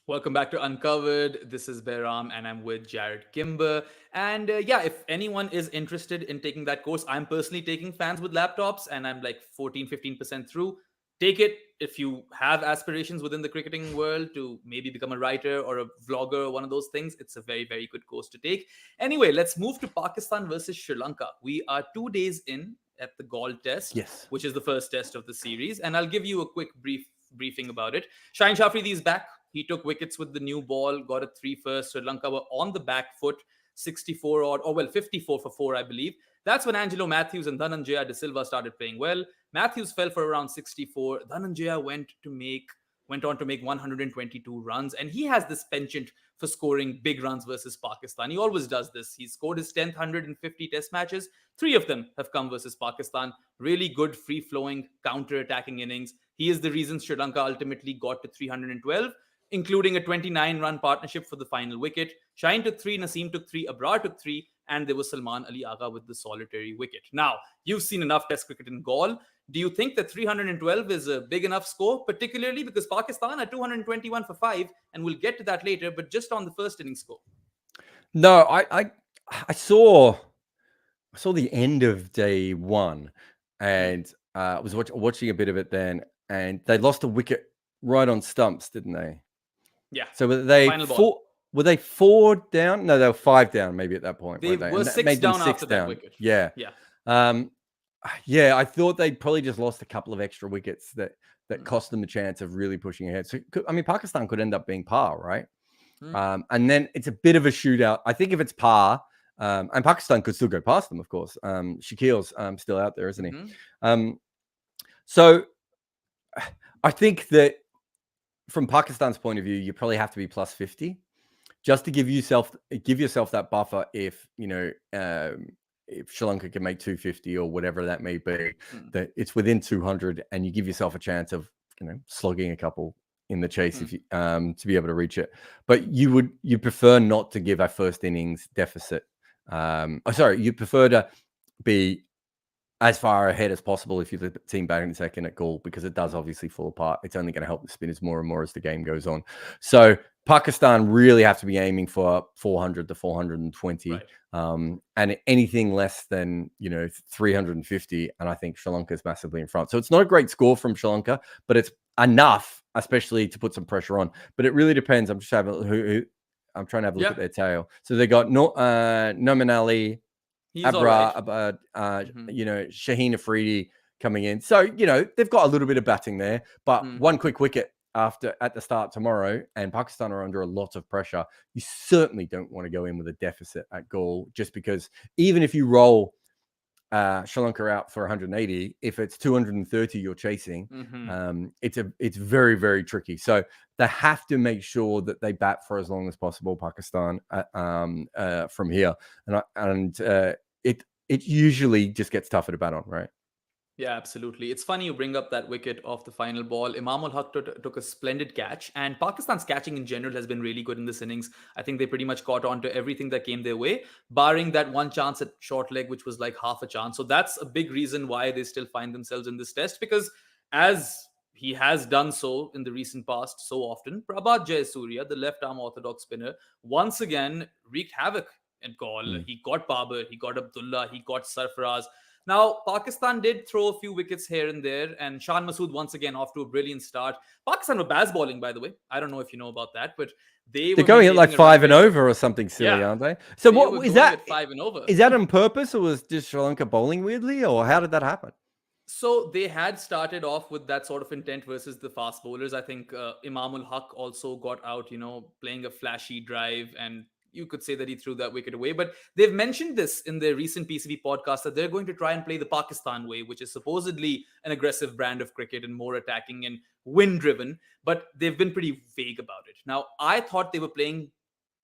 Welcome back to Uncovered. This is Behram and I'm with Jarrod Kimber. And if anyone is interested in taking that course, I'm personally taking Fans with Laptops and I'm like 15% through. Take it if you have aspirations within the cricketing world to maybe become a writer or a vlogger or one of those things. It's a very, very good course to take. Anyway, let's move to Pakistan versus Sri Lanka. We are 2 days in at the Galle Test, which is the first test of the series. And I'll give you a quick briefing about it. Shaheen Shafridi's back. He took wickets with the new ball, got a 3 first. Sri Lanka were on the back foot, 54 odd, 54 for 4, I believe. That's when Angelo Matthews and Dhananjaya De Silva started playing well. Matthews fell for around 64. Dhananjaya went on to make 122 runs. And he has this penchant for scoring big runs versus Pakistan. He always does this. He scored his 10th 150 test matches. 3 of them have come versus Pakistan. Really good, free-flowing, counter-attacking innings. He is the reason Sri Lanka ultimately got to 312. including a 29-run partnership for the final wicket. Shaheen took 3, Naseem took 3, Abrar took 3, and there was Salman Ali Agha with the solitary wicket. Now, you've seen enough Test cricket in Gaul. Do you think that 312 is a big enough score, particularly because Pakistan are 221 for 5, and we'll get to that later, but just on the first inning score? No, I saw the end of day 1, and I was watching a bit of it then, and they lost a wicket right on stumps, didn't they? Yeah. So were they Final ball. were they 4 down? No, they were 5 down maybe at that point. They weren't were And that 6 made them down after that wicket. Yeah. Yeah. Yeah, I thought they'd probably just lost a couple of extra wickets that cost them the chance of really pushing ahead. So, I mean, Pakistan could end up being par, right? And then it's a bit of a shootout. I think if it's par, and Pakistan could still go past them, of course. Shakil's still out there, isn't he? So I think that from Pakistan's point of view, you probably have to be plus 50 just to give yourself that buffer if, if Sri Lanka can make 250 or whatever that may be, that it's within 200 and you give yourself a chance of, slogging a couple in the chase if you, to be able to reach it. But you prefer not to give a first innings deficit. You prefer to be as far ahead as possible if you're the team batting second at Gaul, because it does obviously fall apart. It's only going to help the spinners more and more as the game goes on. So Pakistan really have to be aiming for 400 to 420. Right. And anything less than, 350. And I think Sri Lanka is massively in front. So it's not a great score from Sri Lanka, but it's enough, especially to put some pressure on. But it really depends. I'm just having I'm trying to have a look at their tail. So they got Noman Ali, Abra, Shaheen Afridi coming in. So, they've got a little bit of batting there, but one quick wicket at the start tomorrow, and Pakistan are under a lot of pressure. You certainly don't want to go in with a deficit at Gaul, just because even if you roll Sri Lanka out for 180, if it's 230 you're chasing, it's very, very tricky. So they have to make sure that they bat for as long as possible, Pakistan, from here. And it usually just gets tougher to bat on, right? Yeah, absolutely. It's funny you bring up that wicket off the final ball. Imam-ul-Haq took a splendid catch, and Pakistan's catching in general has been really good in this innings. I think they pretty much caught on to everything that came their way, barring that one chance at short leg, which was like half a chance. So that's a big reason why they still find themselves in this test, because as he has done so in the recent past so often, Prabha Suria, the left-arm orthodox spinner, once again wreaked havoc in Gaul. He got Babar, he got Abdullah, he got Sarfaraz. Now, Pakistan did throw a few wickets here and there, and Sean Massoud once again off to a brilliant start. Pakistan were Baz bowling, by the way. I don't know if you know about that, but they're going at like 5 and over or something silly, aren't they? So what is that? 5 and over. Is that on purpose, or was just Sri Lanka bowling weirdly, or how did that happen? So they had started off with that sort of intent versus the fast bowlers. I think Imam-ul-Haq also got out, playing a flashy drive, and you could say that he threw that wicket away. But they've mentioned this in their recent PCB podcast, that they're going to try and play the Pakistan way, which is supposedly an aggressive brand of cricket and more attacking and win-driven. But they've been pretty vague about it. Now, I thought they were playing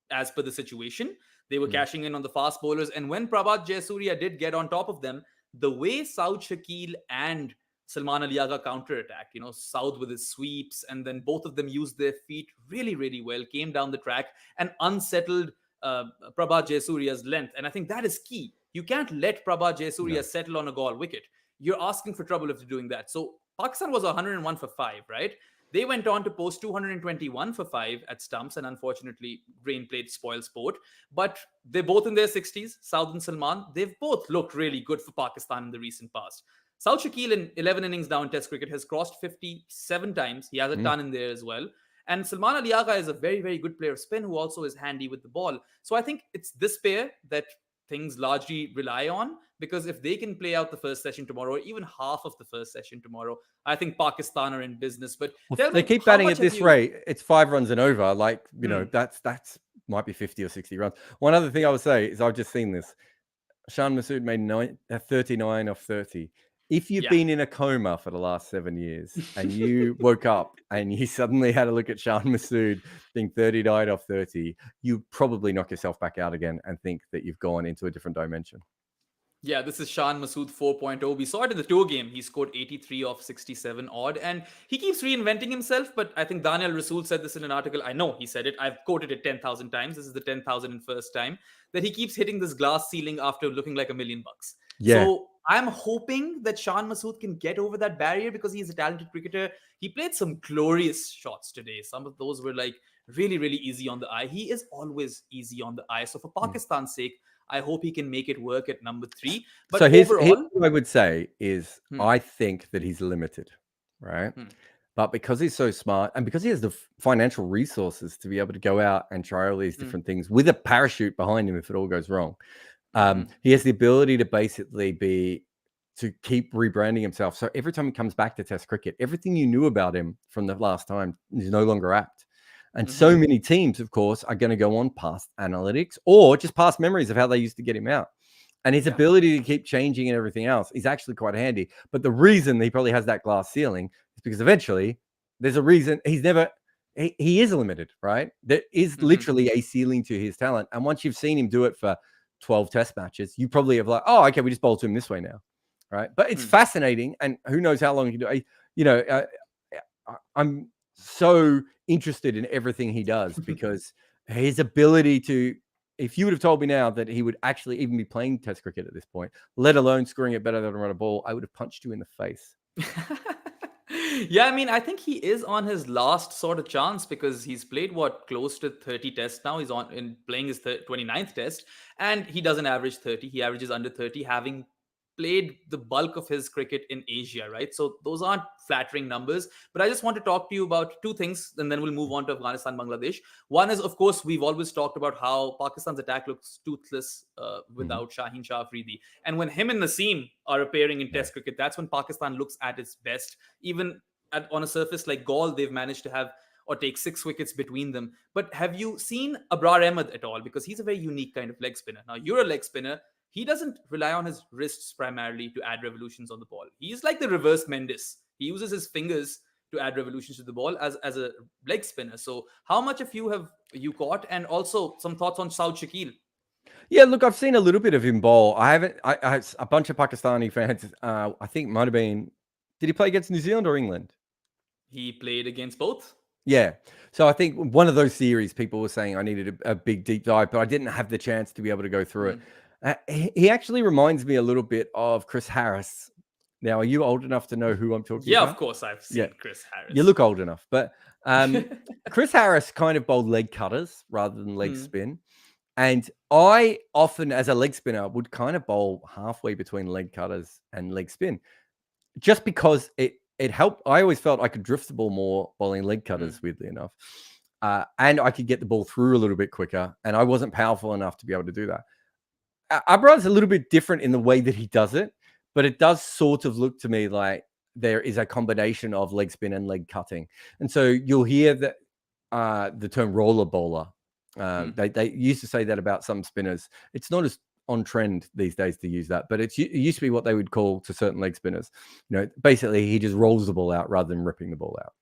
as per the situation. They were cashing in on the fast bowlers. And when Prabha Jayasuriya did get on top of them, the way Saud Shakil and Salman Ali Agha counter-attacked, Saud with his sweeps, and then both of them used their feet really, really well, came down the track and unsettled Prabha Jayasuriya's length. And I think that is key. You can't let Prabha Jayasuriya settle on a Gaul wicket. You're asking for trouble if you're doing that. So Pakistan was 101 for 5, right? They went on to post 221 for 5 at stumps, and unfortunately, rain played spoil sport. But they're both in their 60s, Saud and Salman. They've both looked really good for Pakistan in the recent past. Saud Shakil in 11 innings now in Test cricket has crossed 57 times. He has a ton in there as well. And Salman Ali Agha is a very, very good player of spin who also is handy with the ball. So I think it's this pair that things largely rely on, because if they can play out the first session tomorrow, or even half of the first session tomorrow, I think Pakistan are in business. But they keep batting at this rate. It's 5 runs and over. Like, that's might be 50 or 60 runs. One other thing I would say is I've just seen this. Sean Massoud made 39 off 30. If you've been in a coma for the last 7 years and you woke up and you suddenly had a look at Sean Massoud being 39 off 30, you probably knock yourself back out again and think that you've gone into a different dimension. Yeah, this is Sean Massoud 4.0. We saw it in the tour game. He scored 83 off 67 odd, and he keeps reinventing himself. But I think Daniel Rasool said this in an article. I know he said it. I've quoted it 10,000 times. This is the 10,001st time that he keeps hitting this glass ceiling after looking like $1 million. Yeah. So I'm hoping that Sean Massoud can get over that barrier because he's a talented cricketer. He played some glorious shots today. Some of those were like really, really easy on the eye. He is always easy on the eye. So for Mm. Pakistan's sake, I hope he can make it work at number 3. So But here's overall, what I would say is hmm, I think that he's limited, right? hmm, But because he's so smart and because he has the financial resources to be able to go out and try all these hmm, different things with a parachute behind him if it all goes wrong, hmm, he has the ability to basically to keep rebranding himself. So every time he comes back to Test cricket, everything you knew about him from the last time is no longer apt. And hmm, so many teams, of course, are going to go on past analytics or just past memories of how they used to get him out. And his yeah, ability to keep changing and everything else is actually quite handy. But the reason he probably has that glass ceiling is because eventually there's a reason he is limited, right? There is hmm, literally a ceiling to his talent. And once you've seen him do it for 12 test matches, you probably have like, oh, okay, we just bowl to him this way now, right? But it's hmm. fascinating. And who knows how long he can do it. You know, I'm so interested in everything he does because his ability to, if you would have told me now that he would actually even be playing Test cricket at this point, let alone scoring it better than run a ball, I would have punched you in the face. Yeah, I mean, I think he is on his last sort of chance because he's played what close to 30 tests now. He's on in playing his 29th test, and he doesn't average 30. He averages under 30, having played the bulk of his cricket in Asia, right? So those aren't flattering numbers. But I just want to talk to you about two things, and then we'll move on to Afghanistan, Bangladesh. One is, of course, we've always talked about how Pakistan's attack looks toothless Mhm. without Shaheen Shah Afridi. And when him and Naseem are appearing in Yeah. Test cricket, that's when Pakistan looks at its best. Even on a surface like Gaul, they've managed to have or take 6 wickets between them. But have you seen Abrar Ahmed at all? Because he's a very unique kind of leg spinner. Now, you're a leg spinner. He doesn't rely on his wrists primarily to add revolutions on the ball. He's like the reverse Mendes. He uses his fingers to add revolutions to the ball as a leg spinner. So, how much of you have you caught? And also, some thoughts on Saud Shakil. Yeah, look, I've seen a little bit of him bowl. I haven't. I a bunch of Pakistani fans. I think might have been. Did he play against New Zealand or England? He played against both. Yeah. So I think one of those series, people were saying I needed a big deep dive, but I didn't have the chance to be able to go through it. Mm. He actually reminds me a little bit of Chris Harris. Now, are you old enough to know who I'm talking Yeah, of about? course, I've Yeah, seen Chris you Harris. look old enough. But Chris Harris kind of bowled leg cutters rather than leg Hmm. spin. And I often, as a leg spinner, would kind of bowl halfway between leg cutters and leg spin, just because it helped. I always felt I could drift the ball more bowling leg cutters, Hmm. weirdly enough, and I could get the ball through a little bit quicker. And I wasn't powerful enough to be able to do that. Abrad's a little bit different in the way that he does it, but it does sort of look to me like there is a combination of leg spin and leg cutting. And so you'll hear that the term roller bowler. Hmm. They used to say that about some spinners. It's not as on trend these days to use that, but it used to be what they would call to certain leg spinners. You know, basically he just rolls the ball out rather than ripping the ball out.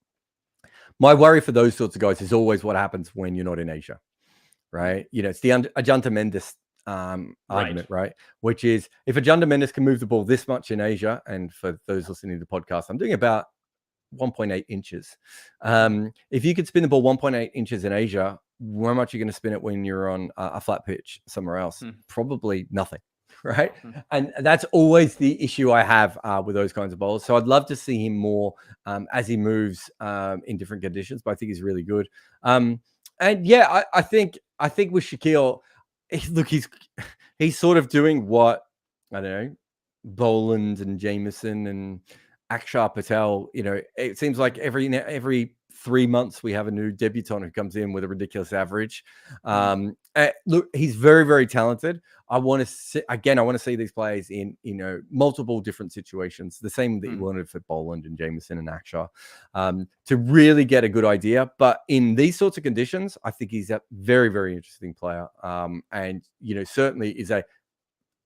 My worry for those sorts of guys is always what happens when you're not in Asia, Hmm. right? You know, it's the Ajanta Mendes Right. argument, right? Which is if Ajanta Mendes can move the ball this much in Asia, and for those listening to the podcast, I'm doing about 1.8 inches. Hmm. If you could spin the ball 1.8 inches in Asia, how much are you going to spin it when you're on a flat pitch somewhere else? Hmm. Probably nothing, right? Hmm. And that's always the issue I have with those kinds of bowls. So I'd love to see him more as he moves in different conditions, but I think he's really good. And yeah, I think with Shaquille, look, he's sort of doing what, I don't know, Boland and Jameson and Akshar Patel. You know, it seems like every 3 months we have a new debutant who comes in with a ridiculous average. Hmm. Look, he's very, very talented. I want to see these players in, you know, multiple different situations, the same that you Hmm. wanted for Boland and Jameson and Akshar, to really get a good idea. But in these sorts of conditions, I think he's a very, very interesting player, and you know, certainly is a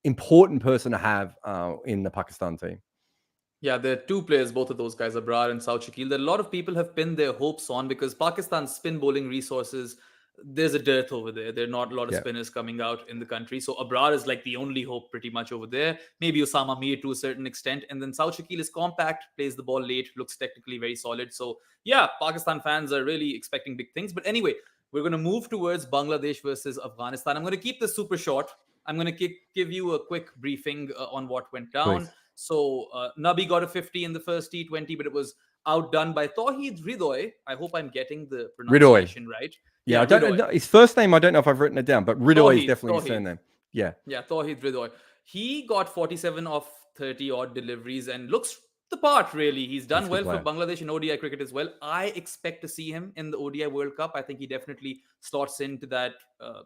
important person to have in the Pakistan team. Yeah, there are two players, both of those guys, Abrar and Saud Shakil, that a lot of people have pinned their hopes on because Pakistan's spin bowling resources, there's a dearth over there. There are not a lot of Yeah. spinners coming out in the country. So Abrar is like the only hope pretty much over there. Maybe Osama Mir to a certain extent. And then South Shakil is compact, plays the ball late, looks technically very solid. So yeah, Pakistan fans are really expecting big things. But anyway, we're going to move towards Bangladesh versus Afghanistan. I'm going to keep this super short. I'm going to give you a quick briefing on what went down. Please. So Nabi got a 50 in the first T20, but it was outdone by Tawheed Ridoy. I hope I'm getting the pronunciation right. Yeah, I don't know his first name. I don't know if I've written it down, but Ridoy is definitely his surname. Yeah. Yeah, Tawheed Ridoy. He got 47 of 30 odd deliveries and looks the part, really. He's done well for Bangladesh in ODI cricket as well. I expect to see him in the ODI World Cup. I think he definitely slots into that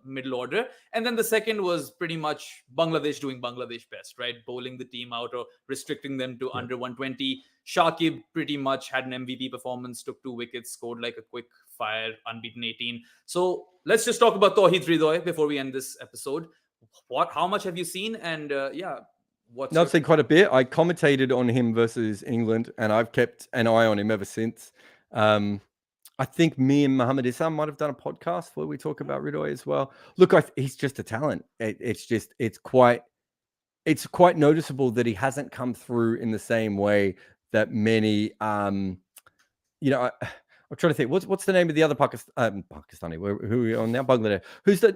middle order. And then the second was pretty much Bangladesh doing Bangladesh best, right? Bowling the team out or restricting them to under 120. Shakib pretty much had an MVP performance, took 2 wickets, scored like a quick fire, unbeaten 18. So let's just talk about Tawheed Ridoy before we end this episode. How much have you seen? And I've seen quite a bit. I commentated on him versus England, and I've kept an eye on him ever since. I think me and Mohammed Issam might have done a podcast where we talk about Ridoy as well. Look, he's just a talent. It's quite noticeable that he hasn't come through in the same way that many. I'm trying to think. What's the name of the other Pakistani? Who are we on now? Bangladesh.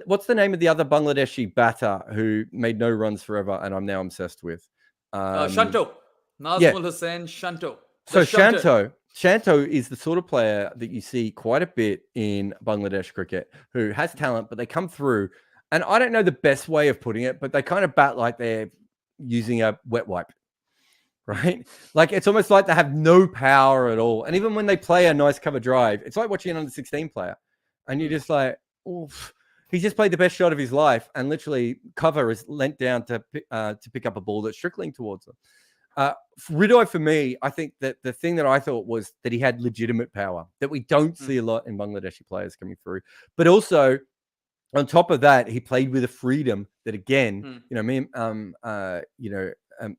What's the name of the other Bangladeshi batter who made no runs forever and I'm now obsessed with? Shanto. Nazmul Hussain Shanto. So Shanto is the sort of player that you see quite a bit in Bangladesh cricket, who has talent, but they come through. And I don't know the best way of putting it, but they kind of bat like they're using a wet wipe. Right? Like it's almost like they have no power at all. And even when they play a nice cover drive, it's like watching an under 16 player. And you're just like, oof. He's just played the best shot of his life. And literally cover is lent down to pick up a ball that's trickling towards them. Ridoy, for me, I think that the thing that I thought was that he had legitimate power that we don't see a lot in Bangladeshi players coming through. But also, on top of that, he played with a freedom that, again,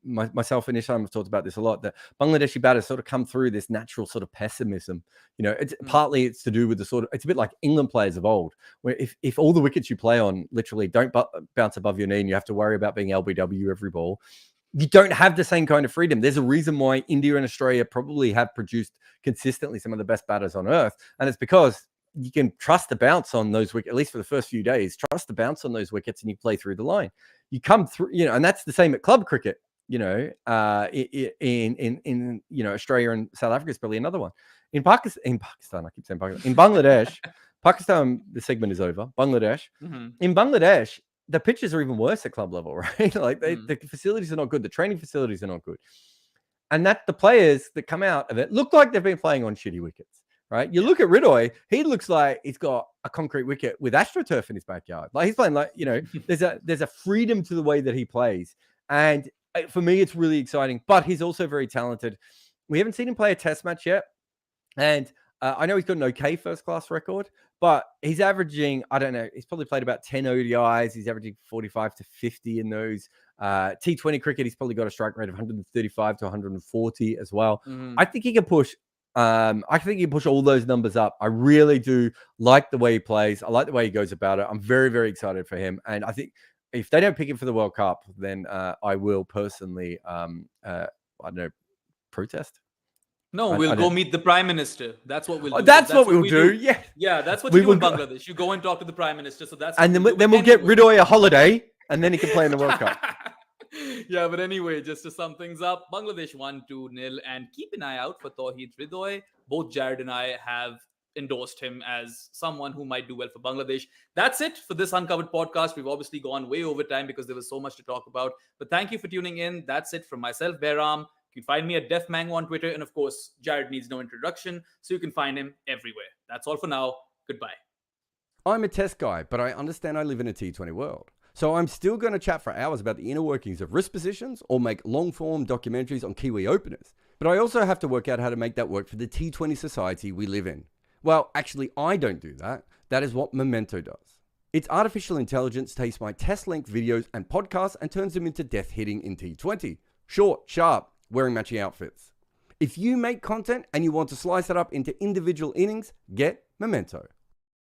myself and Isham have talked about this a lot, that Bangladeshi batters sort of come through this natural sort of pessimism. It's partly it's to do with it's a bit like England players of old, where if all the wickets you play on literally don't bounce above your knee and you have to worry about being LBW every ball, you don't have the same kind of freedom. There's a reason why India and Australia probably have produced consistently some of the best batters on earth. And it's because you can trust the bounce on those wickets, at least for the first few days, trust the bounce on those wickets and you play through the line. You come through, and that's the same at club cricket. In Australia and South Africa is probably another one. In Pakistan, I keep saying Pakistan. In Bangladesh, Pakistan, the segment is over. Bangladesh. In Bangladesh, the pitches are even worse at club level, right? Like the facilities are not good. The training facilities are not good. And that the players that come out of it look like they've been playing on shitty wickets, right? You look at Ridoy, he looks like he's got a concrete wicket with AstroTurf in his backyard. Like he's playing like, there's a freedom to the way that he plays. And for me, it's really exciting, but he's also very talented. We haven't seen him play a test match yet. And I know he's got an okay first-class record, but he's averaging, I don't know, he's probably played about 10 ODIs. He's averaging 45 to 50 in those. T20 cricket, he's probably got a strike rate of 135 to 140 as well. I think he can push. I think he can push all those numbers up. I really do like the way he plays. I like the way he goes about it. I'm very, very excited for him. And I think if they don't pick him for the World Cup, then I will personally, protest. No, we'll go meet the Prime Minister. That's what we'll do. That's what we'll do. Yeah. Yeah, that's what you do in Bangladesh. You go and talk to the Prime Minister. So that's and then we'll get Ridoy a holiday, and then he can play in the World Cup. Yeah, but anyway, just to sum things up, Bangladesh won 2-0, and keep an eye out for Tawheed Ridoy. Both Jarrod and I have endorsed him as someone who might do well for Bangladesh. That's it for this Uncovered podcast. We've obviously gone way over time because there was so much to talk about. But thank you for tuning in. That's it from myself, Behram. You can find me at Def Mango on Twitter. And of course, Jarrod needs no introduction, so you can find him everywhere. That's all for now. Goodbye. I'm a test guy, but I understand I live in a T20 world. So I'm still going to chat for hours about the inner workings of wrist positions or make long-form documentaries on Kiwi openers. But I also have to work out how to make that work for the T20 society we live in. Well, actually, I don't do that. That is what Memento does. Its artificial intelligence takes my test-length videos and podcasts and turns them into death hitting in T20. Short, sharp, wearing matching outfits. If you make content and you want to slice it up into individual innings, get Memento.